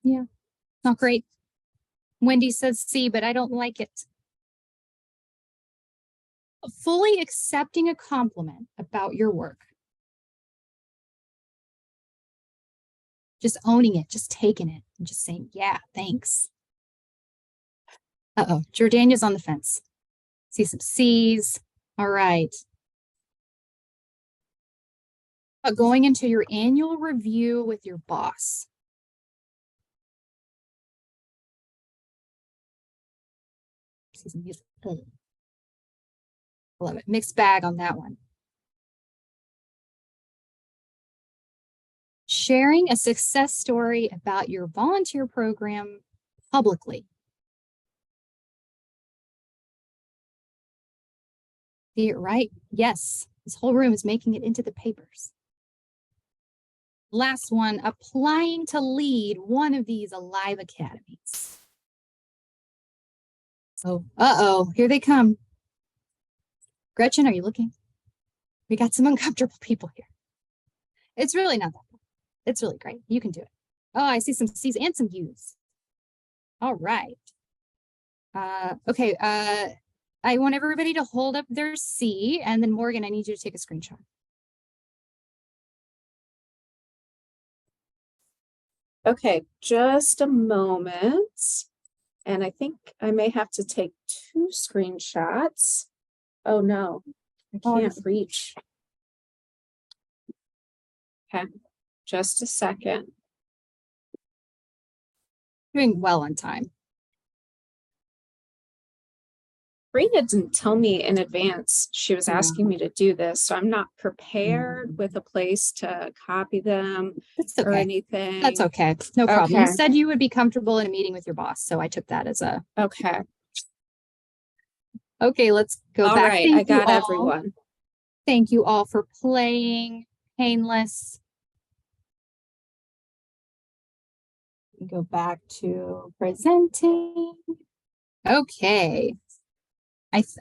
S2: Yeah, not great. Wendy says C, but I don't like it. Fully accepting a compliment about your work. Just owning it, just taking it, and just saying, yeah, thanks. Uh-oh, Jordania's on the fence. See some C's. All right. going into your annual review with your boss. I love it. Mixed bag on that one. Sharing a success story about your volunteer program publicly. Right? Yes, this whole room is making it into the papers. Last one, applying to lead one of these Alive Academies. So, here they come. Gretchen, are you looking? We got some uncomfortable people here. It's really not that bad. It's really great. You can do it. Oh, I see some C's and some U's. All right. Okay. I want everybody to hold up their C, and then Morgan, I need you to take a screenshot.
S3: Okay, just a moment. And I think I may have to take 2 screenshots. Oh no, I can't reach. Okay, just a second.
S2: Doing well on time.
S3: Rena didn't tell me in advance she was asking me to do this, so I'm not prepared with a place to copy them
S2: That's
S3: or
S2: okay.
S3: anything.
S2: That's okay. No problem. You
S3: Okay.
S2: said you would be comfortable in a meeting with your boss, so I took that as a
S3: Okay.
S2: okay. Let's go
S3: All
S2: back.
S3: right,
S2: Thank
S3: I got
S2: you all.
S3: everyone.
S2: Thank you all for playing Painless. Go back to presenting. Okay.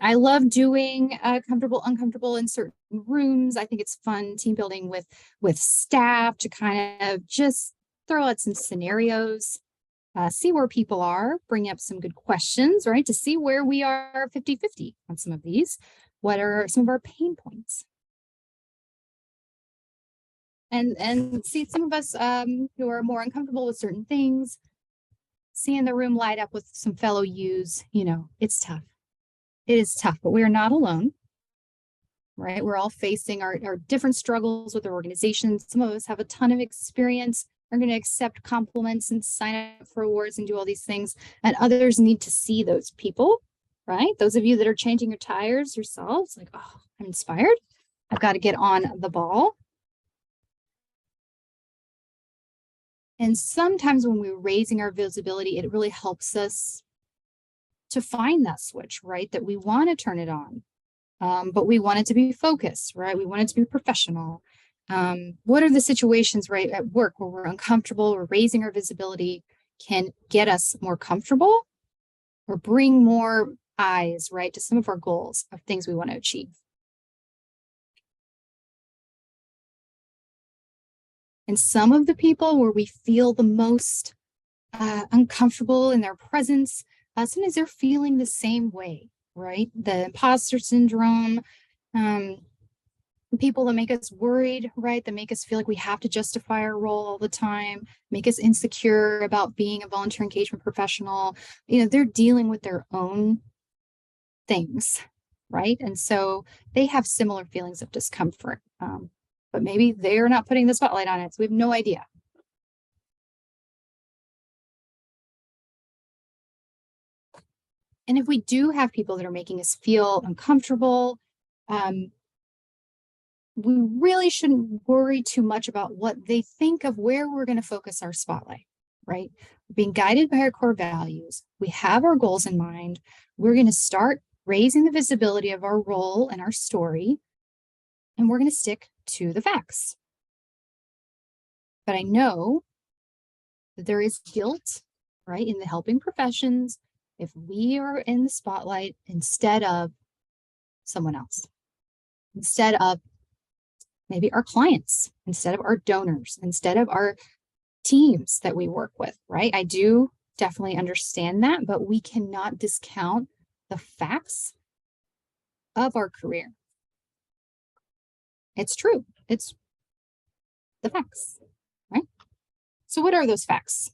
S2: I love doing comfortable, uncomfortable in certain rooms. I think it's fun team building with staff to kind of just throw out some scenarios, see where people are, bring up some good questions, right? To see where we are 50-50 on some of these. What are some of our pain points? And see some of us who are more uncomfortable with certain things, seeing the room light up with some fellow U's, it's tough. It is tough, but we are not alone, right? We're all facing our different struggles with our organizations. Some of us have a ton of experience, are going to accept compliments and sign up for awards and do all these things. And others need to see those people, right? Those of you that are changing your tires yourselves, like, oh, I'm inspired. I've got to get on the ball. And sometimes when we're raising our visibility, it really helps us to find that switch, right? That we want to turn it on, but we want it to be focused, right? We want it to be professional. What are the situations, right, at work where we're uncomfortable, we're raising our visibility, can get us more comfortable or bring more eyes, right, to some of our goals of things we want to achieve. And some of the people where we feel the most uncomfortable in their presence, sometimes they're feeling the same way, right? The imposter syndrome, people that make us worried, right? That make us feel like we have to justify our role all the time, make us insecure about being a volunteer engagement professional. They're dealing with their own things, right? And so they have similar feelings of discomfort, but maybe they're not putting the spotlight on it, so we have no idea. And if we do have people that are making us feel uncomfortable, we really shouldn't worry too much about what they think of where we're going to focus our spotlight, right? Being guided by our core values, we have our goals in mind. We're going to start raising the visibility of our role and our story, and we're going to stick to the facts. But I know that there is guilt, right, in the helping professions if we are in the spotlight instead of someone else, instead of maybe our clients, instead of our donors, instead of our teams that we work with, right? I do definitely understand that, but we cannot discount the facts of our career. It's true. It's the facts, right? So what are those facts?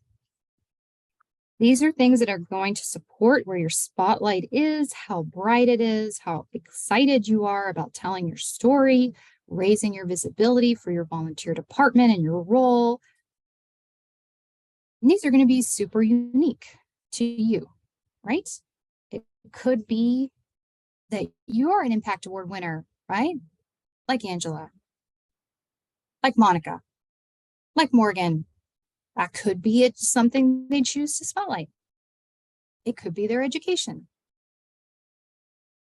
S2: These are things that are going to support where your spotlight is, how bright it is, how excited you are about telling your story, raising your visibility for your volunteer department and your role. And these are going to be super unique to you, right? It could be that you are an Impact Award winner, right? Like Angela, like Monica, like Morgan. That could be it's something they choose to spotlight. It could be their education.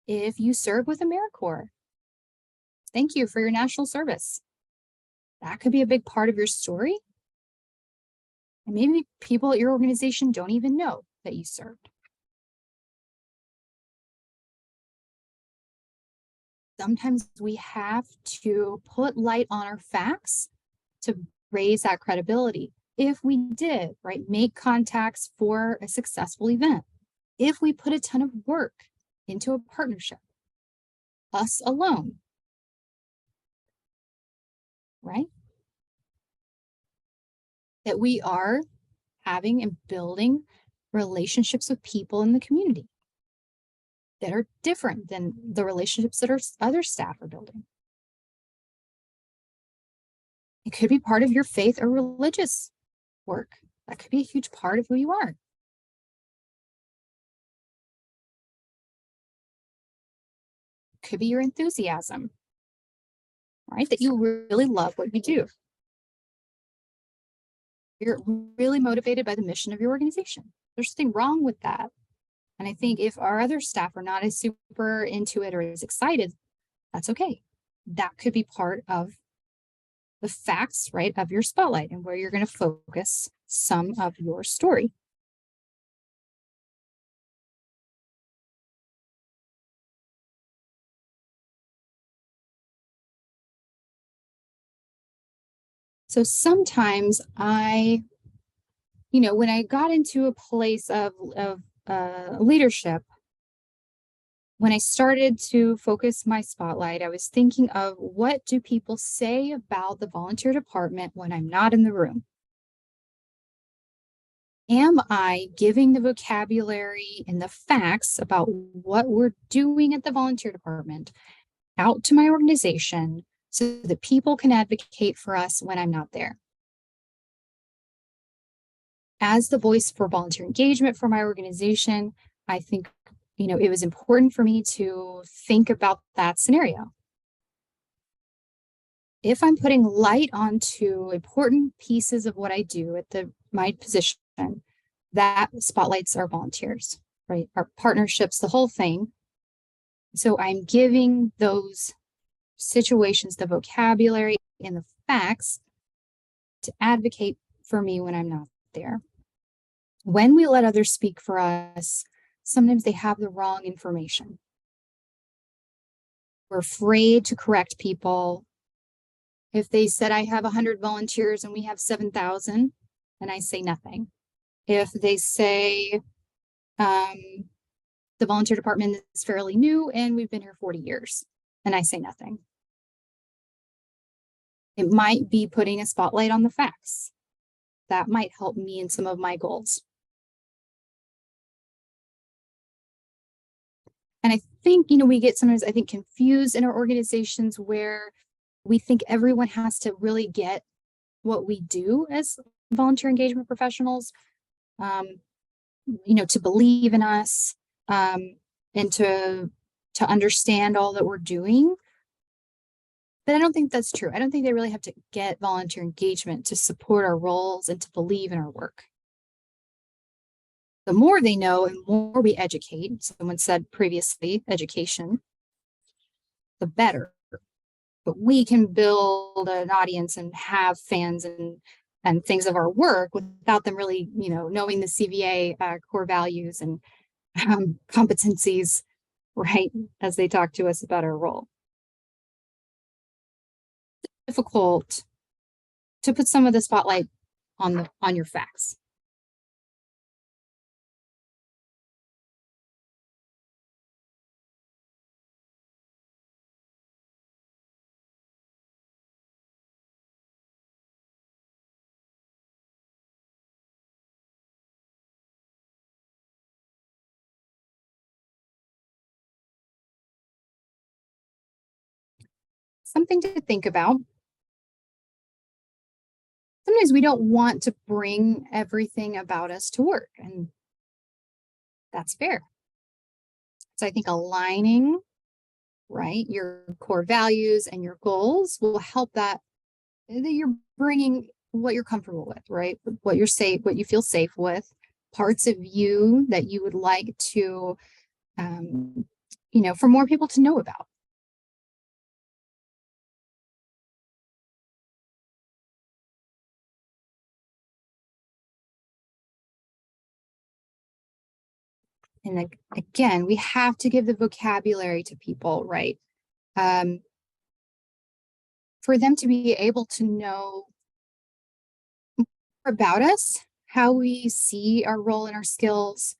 S2: If you serve with AmeriCorps, thank you for your national service. That could be a big part of your story. And maybe people at your organization don't even know that you served. Sometimes we have to put light on our facts to raise that credibility. If we did, right, make contacts for a successful event, if we put a ton of work into a partnership, us alone, right? That we are having and building relationships with people in the community that are different than the relationships that our other staff are building. It could be part of your faith or religious work. That could be a huge part of who you are. It could be your enthusiasm, right? That you really love what you do. You're really motivated by the mission of your organization. There's nothing wrong with that. And I think if our other staff are not as super into it or as excited, that's okay. That could be part of the facts, right, of your spotlight and where you're going to focus some of your story. So sometimes when I got into a place of leadership, when I started to focus my spotlight, I was thinking of what do people say about the volunteer department when I'm not in the room? Am I giving the vocabulary and the facts about what we're doing at the volunteer department out to my organization so that people can advocate for us when I'm not there? As the voice for volunteer engagement for my organization, I think, it was important for me to think about that scenario. If I'm putting light onto important pieces of what I do at my position, that spotlights our volunteers, right? Our partnerships, the whole thing. So I'm giving those situations the vocabulary and the facts to advocate for me when I'm not there. When we let others speak for us, sometimes they have the wrong information. We're afraid to correct people. If they said I have 100 volunteers and we have 7,000, and I say nothing. If they say the volunteer department is fairly new and we've been here 40 years, and I say nothing. It might be putting a spotlight on the facts. That might help me in some of my goals. And I think, we get sometimes, I think, confused in our organizations where we think everyone has to really get what we do as volunteer engagement professionals, to believe in us, and to understand all that we're doing. But I don't think that's true. I don't think they really have to get volunteer engagement to support our roles and to believe in our work. The more they know and more we educate, someone said previously, education, the better. But we can build an audience and have fans and things of our work without them really, knowing the CVA core values and competencies, right, as they talk to us about our role. Difficult to put some of the spotlight on your facts. something to think about. Sometimes we don't want to bring everything about us to work, and that's fair. So I think aligning, right, your core values and your goals will help that you're bringing what you're comfortable with, right? What you're safe, what you feel safe with, parts of you that you would like to, for more people to know about. And again, we have to give the vocabulary to people, right? For them to be able to know about us, how we see our role and our skills.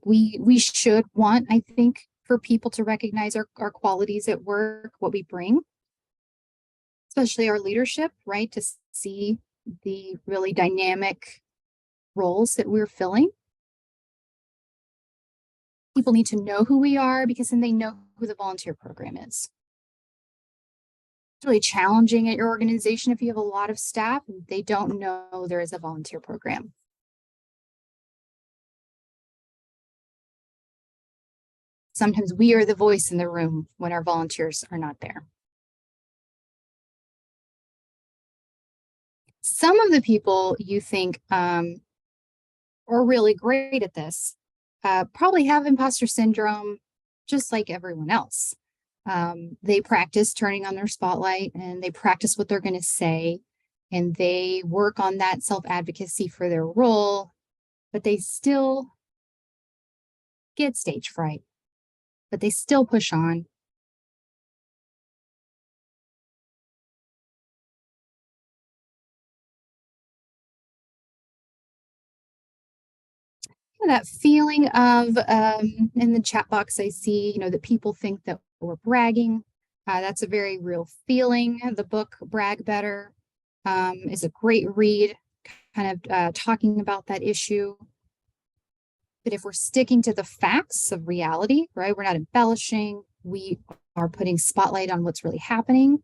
S2: We should want, I think, for people to recognize our qualities at work, what we bring, especially our leadership, right? To see the really dynamic roles that we're filling. People need to know who we are because then they know who the volunteer program is. It's really challenging at your organization if you have a lot of staff and they don't know there is a volunteer program. Sometimes we are the voice in the room when our volunteers are not there. Some of the people you think are really great at this probably have imposter syndrome, just like everyone else. They practice turning on their spotlight and they practice what they're going to say, and they work on that self-advocacy for their role, but they still get stage fright, but they still push on. That feeling of, in the chat box, I see, that people think that we're bragging. That's a very real feeling. The book Brag Better is a great read, kind of talking about that issue. But if we're sticking to the facts of reality, right, we're not embellishing, we are putting spotlight on what's really happening.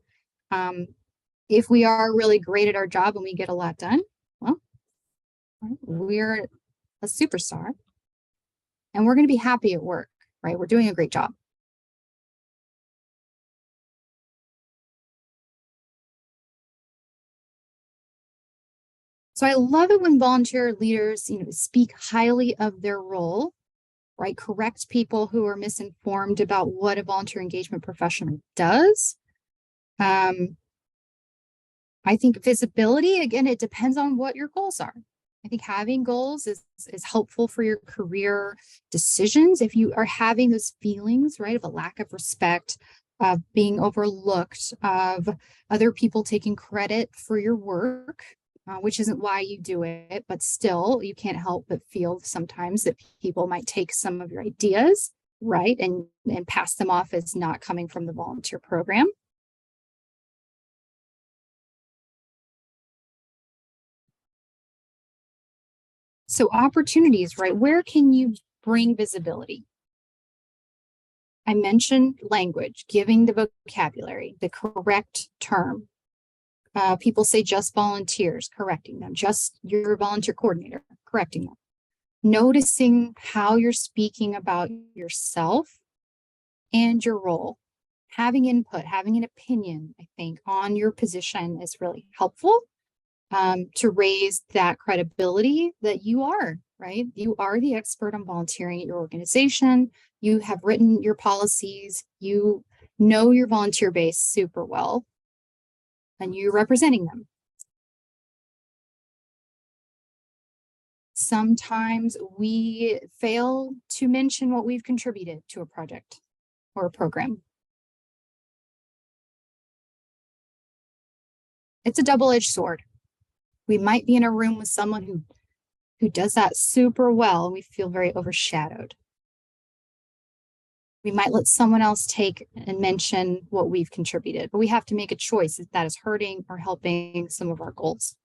S2: If we are really great at our job and we get a lot done, well, we're a superstar and we're going to be happy at work, right? We're doing a great job. So I love it when volunteer leaders, speak highly of their role, right? Correct people who are misinformed about what a volunteer engagement professional does. I think visibility, again, it depends on what your goals are. I think having goals is helpful for your career decisions. If you are having those feelings, right, of a lack of respect, of being overlooked, of other people taking credit for your work, which isn't why you do it, but still you can't help but feel sometimes that people might take some of your ideas, right, and pass them off as not coming from the volunteer program. So opportunities, right? Where can you bring visibility? I mentioned language, giving the vocabulary, the correct term. People say just volunteers, correcting them. Just your volunteer coordinator, correcting them. Noticing how you're speaking about yourself and your role. Having input, having an opinion, I think, on your position is really helpful. To raise that credibility that you are, right? You are the expert on volunteering at your organization. You have written your policies. You know your volunteer base super well, and you're representing them. Sometimes we fail to mention what we've contributed to a project or a program. It's a double-edged sword. We might be in a room with someone who does that super well, and we feel very overshadowed. We might let someone else take and mention what we've contributed, but we have to make a choice if that is hurting or helping some of our goals.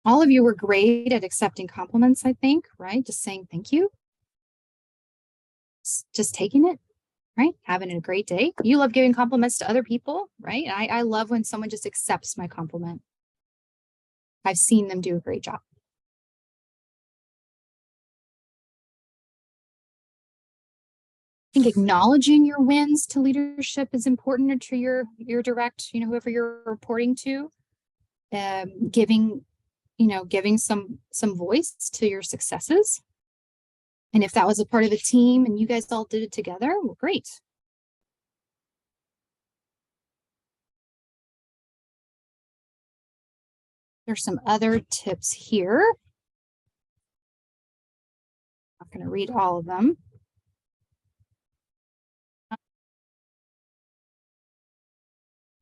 S2: All of you were great at accepting compliments, I think, right? Just saying thank you. Just taking it, right? Having a great day. You love giving compliments to other people, right? I love when someone just accepts my compliment. I've seen them do a great job. I think acknowledging your wins to leadership is important, or to your direct, whoever you're reporting to. Giving some voice to your successes. And if that was a part of the team and you guys all did it together, well, great. There's some other tips here. I'm not going to read all of them.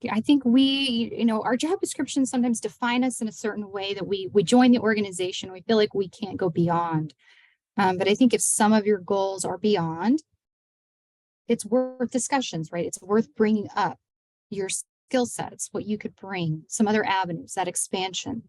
S2: I think our job descriptions sometimes define us in a certain way that we join the organization. We feel like we can't go beyond. But I think if some of your goals are beyond, it's worth discussions, right? It's worth bringing up your skill sets, what you could bring, some other avenues, that expansion.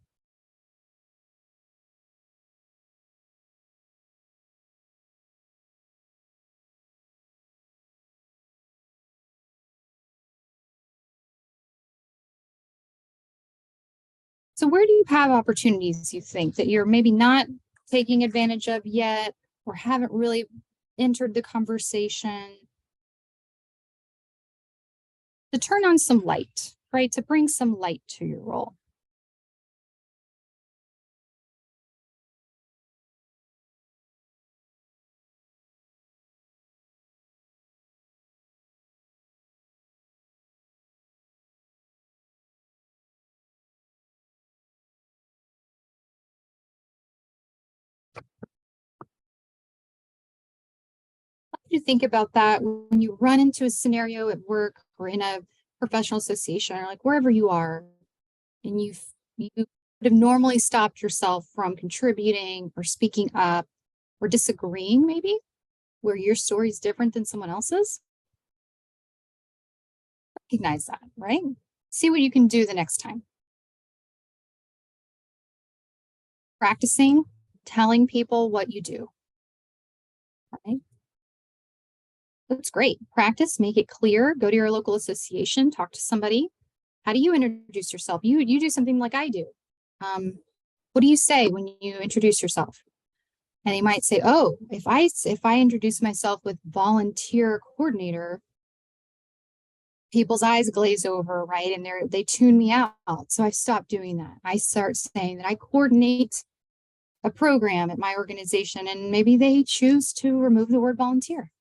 S2: So where do you have opportunities, you think, that you're maybe not taking advantage of yet, or haven't really entered the conversation? To turn on some light, right? To bring some light to your role. You think about that when you run into a scenario at work or in a professional association, or like wherever you are, and you would have normally stopped yourself from contributing or speaking up or disagreeing, maybe where your story is different than someone else's. Recognize that, right? See what you can do the next time. Practicing telling people what you do, right? That's great. Practice, make it clear, go to your local association, talk to somebody. How do you introduce yourself? You do something like I do. What do you say when you introduce yourself? And they might say, oh, if I introduce myself with volunteer coordinator, people's eyes glaze over, right? And they tune me out. So I stopped doing that. I start saying that I coordinate a program at my organization, and maybe they choose to remove the word volunteer.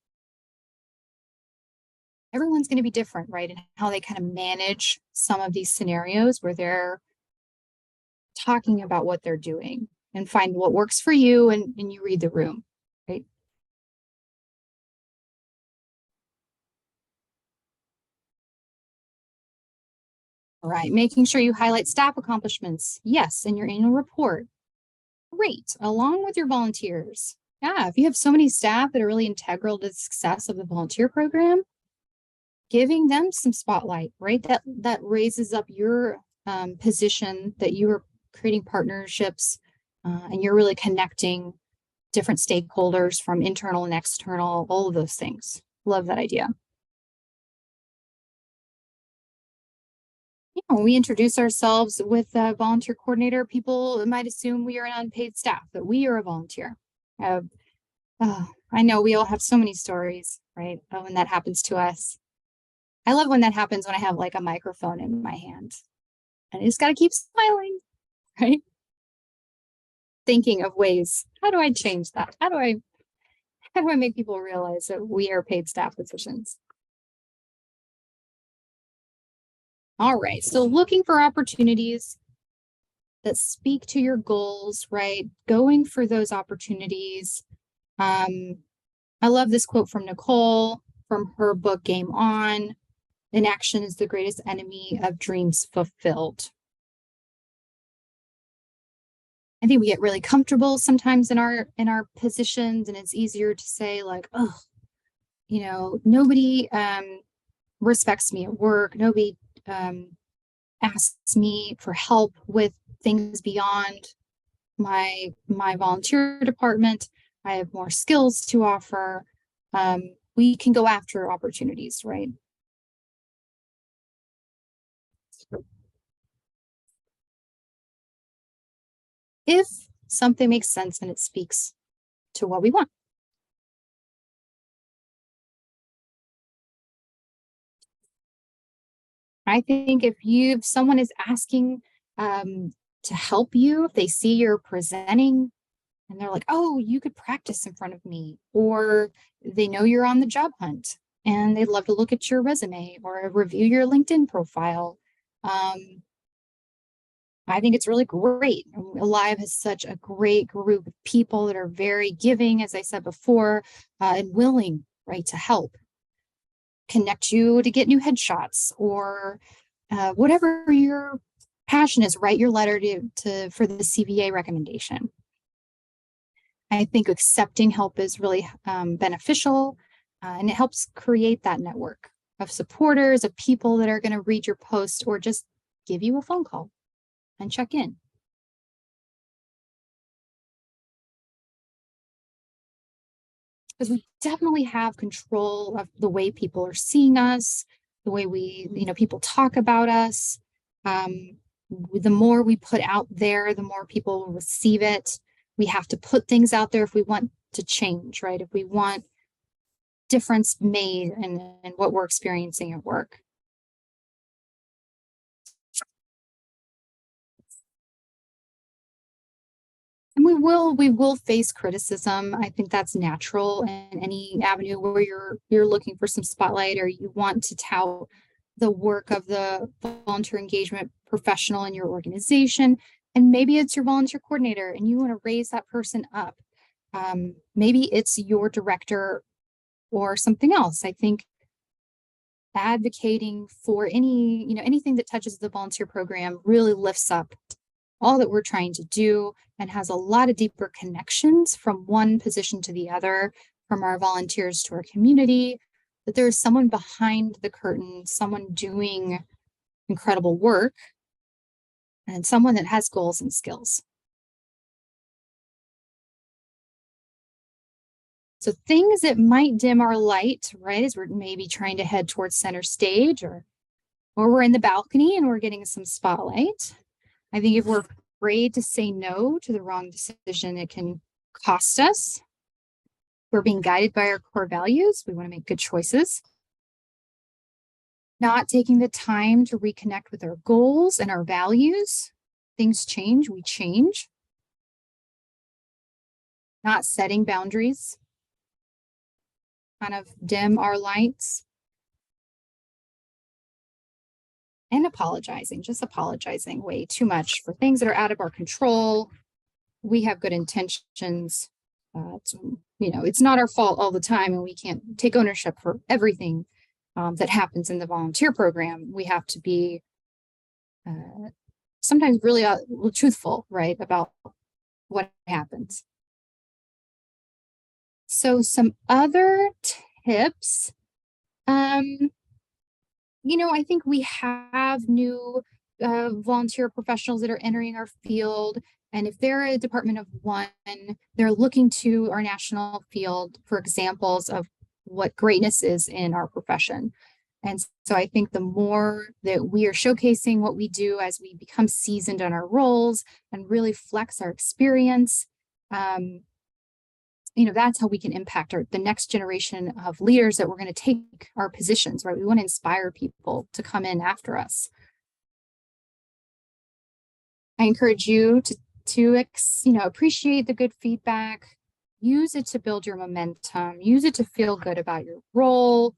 S2: Everyone's going to be different, right? And how they kind of manage some of these scenarios where they're talking about what they're doing, and find what works for you, and you read the room, right? All right, making sure you highlight staff accomplishments. Yes, in your annual report. Great, along with your volunteers. Yeah, if you have so many staff that are really integral to the success of the volunteer program, giving them some spotlight, right? That raises up your position, that you are creating partnerships, and you're really connecting different stakeholders from internal and external, all of those things. Love that idea. When we introduce ourselves with a volunteer coordinator, people might assume we are an unpaid staff, that we are a volunteer. I know we all have so many stories, right? When that happens to us. I love when that happens when I have like a microphone in my hand, and I just got to keep smiling, right? Thinking of ways, how do I change that? How do I make people realize that we are paid staff positions? All right, so looking for opportunities that speak to your goals, right? Going for those opportunities. I love this quote from Nicole from her book, Game On. Inaction is the greatest enemy of dreams fulfilled. I think we get really comfortable sometimes in our positions, and it's easier to say like, oh, nobody respects me at work. Nobody asks me for help with things beyond my volunteer department. I have more skills to offer. we can go after opportunities, right? If something makes sense and it speaks to what we want. I think if someone is asking to help you, if they see you're presenting and they're like, oh, you could practice in front of me, or they know you're on the job hunt and they'd love to look at your resume or review your LinkedIn profile. I think it's really great. Alive has such a great group of people that are very giving, as I said before, and willing, right, to help connect you to get new headshots or whatever your passion is. Write your letter for the CVA recommendation. I think accepting help is really beneficial, and it helps create that network of supporters, of people that are going to read your post or just give you a phone call and check in. Because we definitely have control of the way people are seeing us, the way people talk about us. The more we put out there, the more people will receive it. We have to put things out there if we want to change, right? If we want difference made in what we're experiencing at work. And we will face criticism. I think that's natural in any avenue where you're looking for some spotlight or you want to tout the work of the volunteer engagement professional in your organization. And maybe it's your volunteer coordinator and you want to raise that person up. Maybe it's your director or something else. I think advocating for anything that touches the volunteer program really lifts up all that we're trying to do and has a lot of deeper connections from one position to the other, from our volunteers to our community, that there's someone behind the curtain, someone doing incredible work, and someone that has goals and skills. So things that might dim our light, right, as we're maybe trying to head towards center stage or we're in the balcony and we're getting some spotlight. I think if we're afraid to say no to the wrong decision, it can cost us. We're being guided by our core values. We want to make good choices. Not taking the time to reconnect with our goals and our values. Things change, we change. Not setting boundaries. Kind of dim our lights. And just apologizing way too much for things that are out of our control. We have good intentions. It's not our fault all the time, and we can't take ownership for everything that happens in the volunteer program. We have to be sometimes really truthful, right, about what happens. So some other tips. I think we have new volunteer professionals that are entering our field. And if they're a department of one, they're looking to our national field for examples of what greatness is in our profession. And so I think the more that we are showcasing what we do as we become seasoned in our roles and really flex our experience, that's how we can impact the next generation of leaders that we're going to take our positions, right? We want to inspire people to come in after us. I encourage you to appreciate the good feedback, use it to build your momentum, use it to feel good about your role.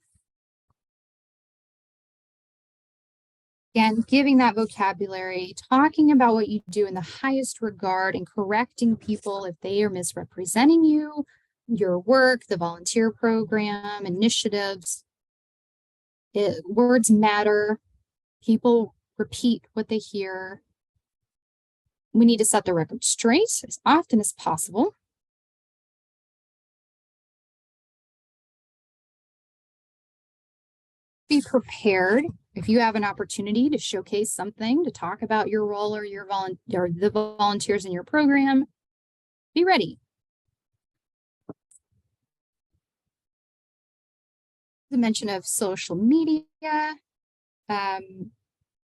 S2: Again, giving that vocabulary, talking about what you do in the highest regard and correcting people if they are misrepresenting you, your work, the volunteer program, initiatives. Words matter. People repeat what they hear. We need to set the record straight as often as possible. Be prepared if you have an opportunity to showcase something, to talk about your role or the volunteers in your program. Be ready. the mention of social media.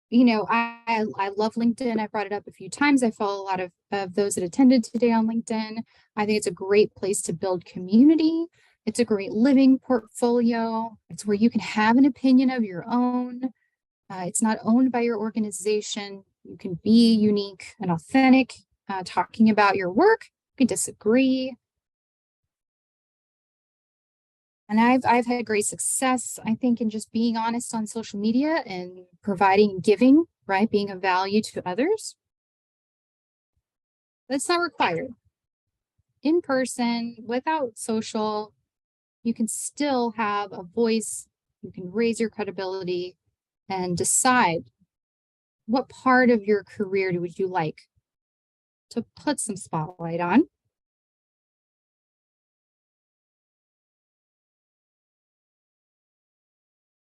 S2: You know, I love LinkedIn. I brought it up a few times. I follow a lot of those that attended today on LinkedIn. I think it's a great place to build community. It's a great living portfolio. It's where you can have an opinion of your own. It's not owned by your organization. You can be unique and authentic, talking about your work. You can disagree. And I've had great success, I think, in just being honest on social media and providing and giving, right? Being of value to others. That's not required. In person, without social, you can still have a voice. You can raise your credibility and decide what part of your career would you like to put some spotlight on.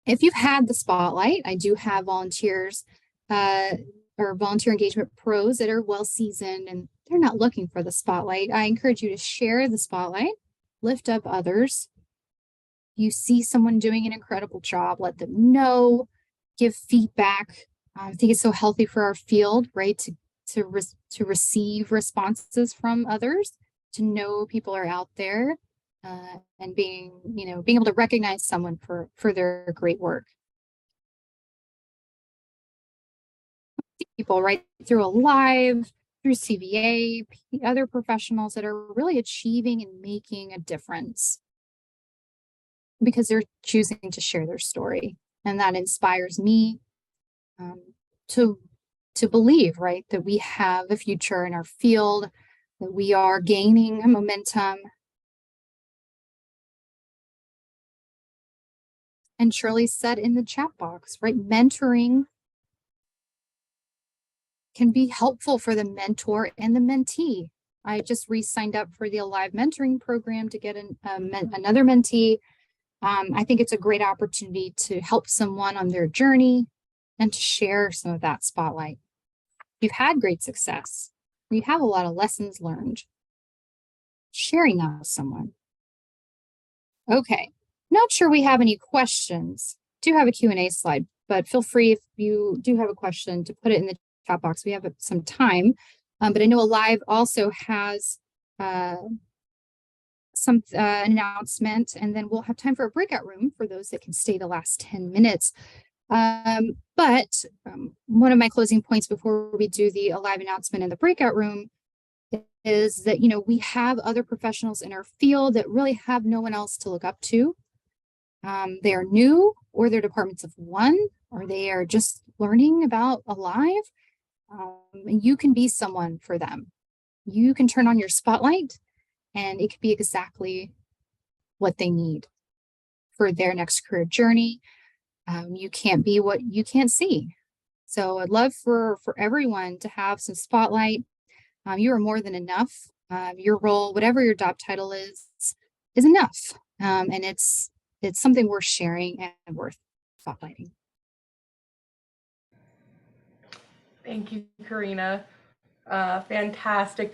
S2: If you've had the spotlight, I do have volunteers or volunteer engagement pros that are well seasoned and they're not looking for the spotlight. I encourage you to share the spotlight, lift up others. You see someone doing an incredible job, let them know, give feedback. I think it's so healthy for our field, right? To receive responses from others, to know people are out there, and being able to recognize someone for their great work. People right through Alive, through CVA, other professionals that are really achieving and making a difference because they're choosing to share their story. And that inspires me to believe, right, that we have a future in our field, that we are gaining a momentum. And Shirley said in the chat box, right, mentoring can be helpful for the mentor and the mentee. I just re-signed up for the Alive mentoring program to get another mentee. I think it's a great opportunity to help someone on their journey and to share some of that spotlight. You've had great success. You have a lot of lessons learned. Sharing that with someone. Okay, not sure we have any questions. Do have a Q&A slide, but feel free if you do have a question to put it in the chat box. We have some time, but I know Alive also has an announcement, and then we'll have time for a breakout room for those that can stay the last 10 minutes. But one of my closing points before we do the Alive announcement in the breakout room is that, we have other professionals in our field that really have no one else to look up to. They are new, or they're departments of one, or they are just learning about Alive. And you can be someone for them. You can turn on your spotlight and it could be exactly what they need for their next career journey. You can't be what you can't see. So I'd love for everyone to have some spotlight. You are more than enough. Your role, whatever your job title is enough. And it's something worth sharing and worth spotlighting.
S1: Thank you, Karina. Fantastic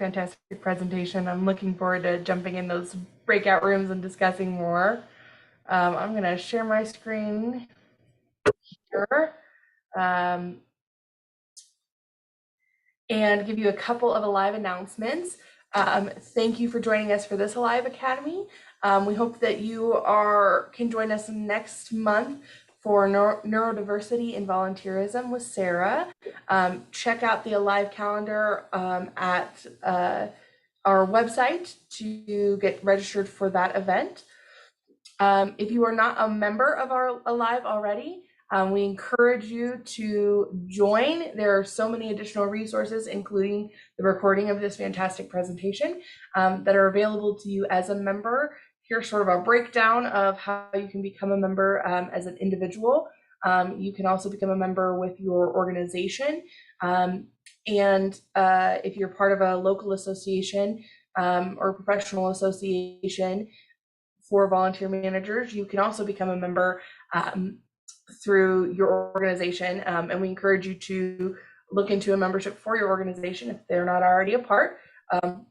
S1: presentation. I'm looking forward to jumping in those breakout rooms and discussing more. I'm going to share my screen here and give you a couple of Alive announcements. Thank you for joining us for this Alive Academy. We hope that you can join us next month for neurodiversity and volunteerism with Sarah. Check out the Alive calendar at our website to get registered for that event. If you are not a member of our Alive already, we encourage you to join. There are so many additional resources, including the recording of this fantastic presentation, that are available to you as a member. Here's sort of a breakdown of how you can become a member as an individual. You can also become a member with your organization. And if you're part of a local association or professional association for volunteer managers, you can also become a member through your organization. And we encourage you to look into a membership for your organization if they're not already a part,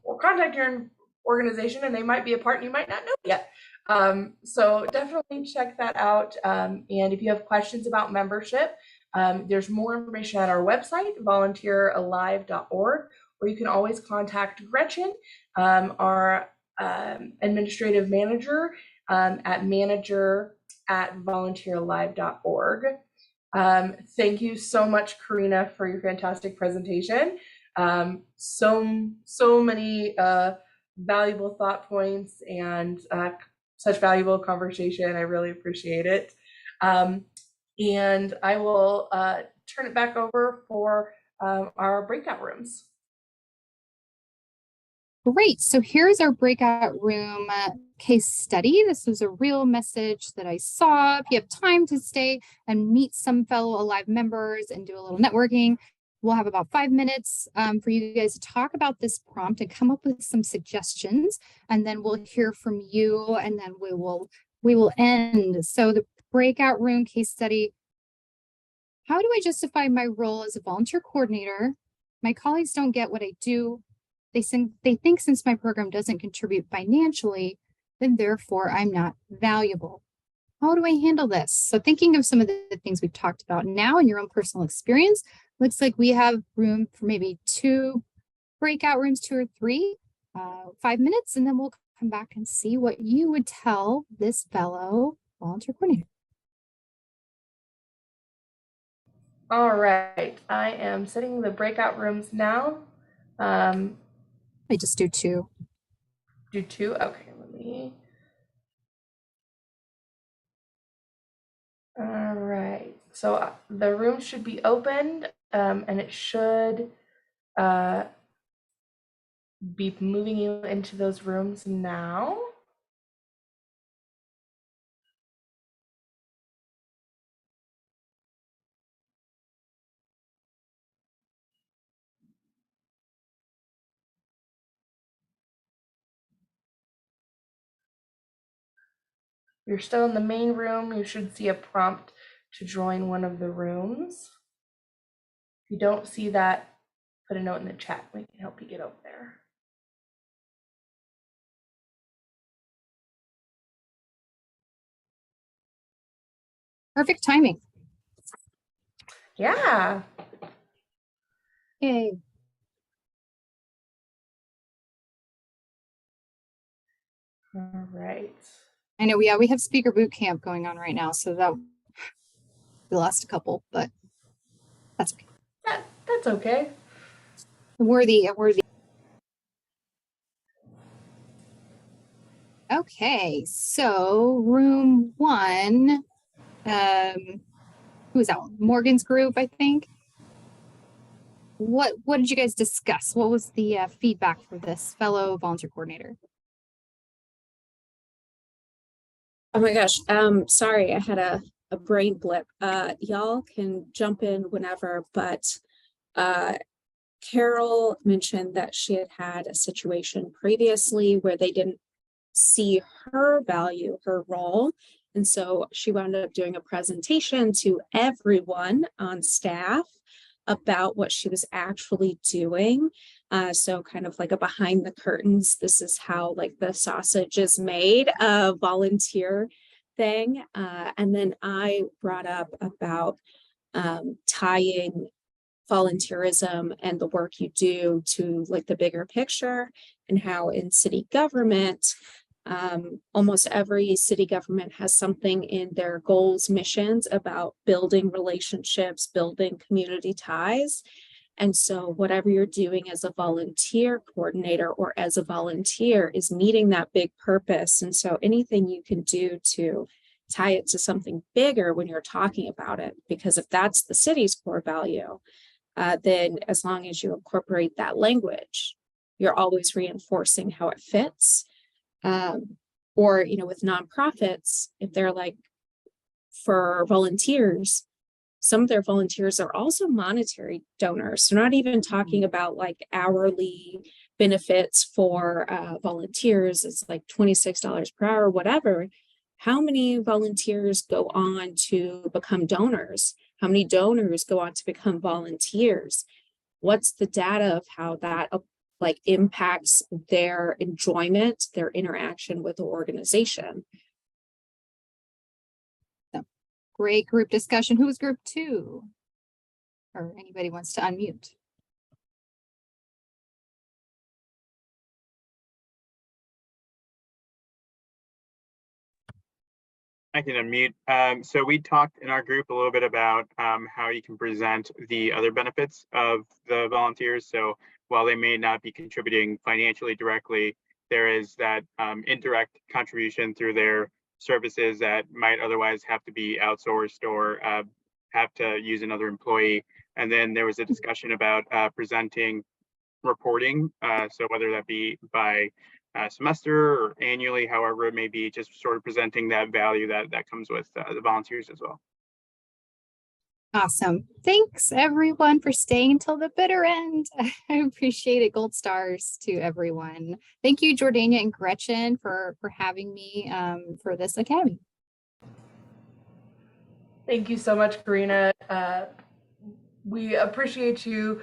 S1: or contact your organization and they might be a part and you might not know yet. So definitely check that out. And if you have questions about membership, there's more information on our website, volunteeralive.org, or you can always contact Gretchen, our administrative manager, at manager@volunteeralive.org. Thank you so much, Karina, for your fantastic presentation. So many valuable thought points and such valuable conversation. I really appreciate it. And I will turn it back over for our breakout rooms.
S2: Great. So here's our breakout room case study. This was a real message that I saw. If you have time to stay and meet some fellow Alive members and do a little networking, we'll have about 5 minutes for you guys to talk about this prompt and come up with some suggestions. And then we'll hear from you, and then we will end. So the breakout room case study. How do I justify my role as a volunteer coordinator? My colleagues don't get what I do. They think since my program doesn't contribute financially, then therefore I'm not valuable. How do I handle this? So thinking of some of the things we've talked about now in your own personal experience, looks like we have room for maybe 2 breakout rooms, 2 or 3, 5 minutes, and then we'll come back and see what you would tell this fellow volunteer coordinator.
S1: All right, I am setting the breakout rooms now.
S2: I just do 2.
S1: Do 2? Okay, let me. All right, so the room should be opened, and it should be moving you into those rooms now. You're still in the main room. You should see a prompt to join one of the rooms. If you don't see that, put a note in the chat. We can help you get over there.
S2: Perfect timing.
S1: Yeah.
S2: Yay.
S1: All right.
S2: I know we have speaker boot camp going on right now, so that we lost a couple, but that's okay.
S1: That's okay.
S2: Worthy. Okay, so room 1, who was that one? Morgan's group, I think. What did you guys discuss? What was the feedback for this fellow volunteer coordinator?
S3: Oh my gosh, sorry, I had a brain blip. Y'all can jump in whenever, but Carol mentioned that she had a situation previously where they didn't see her value, her role. And so she wound up doing a presentation to everyone on staff about what she was actually doing. So kind of like a behind the curtains, this is how like the sausage is made, volunteer thing. And then I brought up about tying volunteerism and the work you do to like the bigger picture, and how in city government, almost every city government has something in their goals, missions about building relationships, building community ties. And so whatever you're doing as a volunteer coordinator or as a volunteer is meeting that big purpose. And so anything you can do to tie it to something bigger when you're talking about it, because if that's the city's core value, then as long as you incorporate that language, you're always reinforcing how it fits. Or, you know, with nonprofits, if they're like for volunteers, some of their volunteers are also monetary donors. So not even talking about like hourly benefits for volunteers. It's like $26 per hour, whatever. How many volunteers go on to become donors? How many donors go on to become volunteers? What's the data of how that like impacts their enjoyment, their interaction with the organization.
S2: Great group discussion. Who was group 2? Or anybody wants to unmute?
S4: I can unmute. So we talked in our group a little bit about how you can present the other benefits of the volunteers. So while they may not be contributing financially directly, there is that indirect contribution through their services that might otherwise have to be outsourced or have to use another employee. And then there was a discussion about presenting reporting. So whether that be by semester or annually, however it may be, just sort of presenting that value that comes with the volunteers as well.
S2: Awesome. Thanks everyone for staying until the bitter end. I appreciate it. Gold stars to everyone. Thank you, Jordania and Gretchen, for having me for this academy.
S1: Thank you so much, Karina. We appreciate you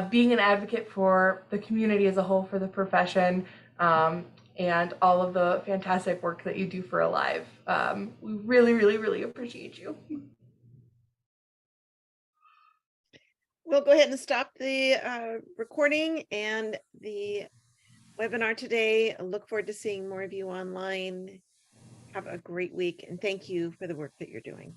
S1: being an advocate for the community as a whole, for the profession, and all of the fantastic work that you do for Alive. We really, really, really appreciate you.
S5: We'll go ahead and stop the recording and the webinar today. I look forward to seeing more of you online. Have a great week, and thank you for the work that you're doing.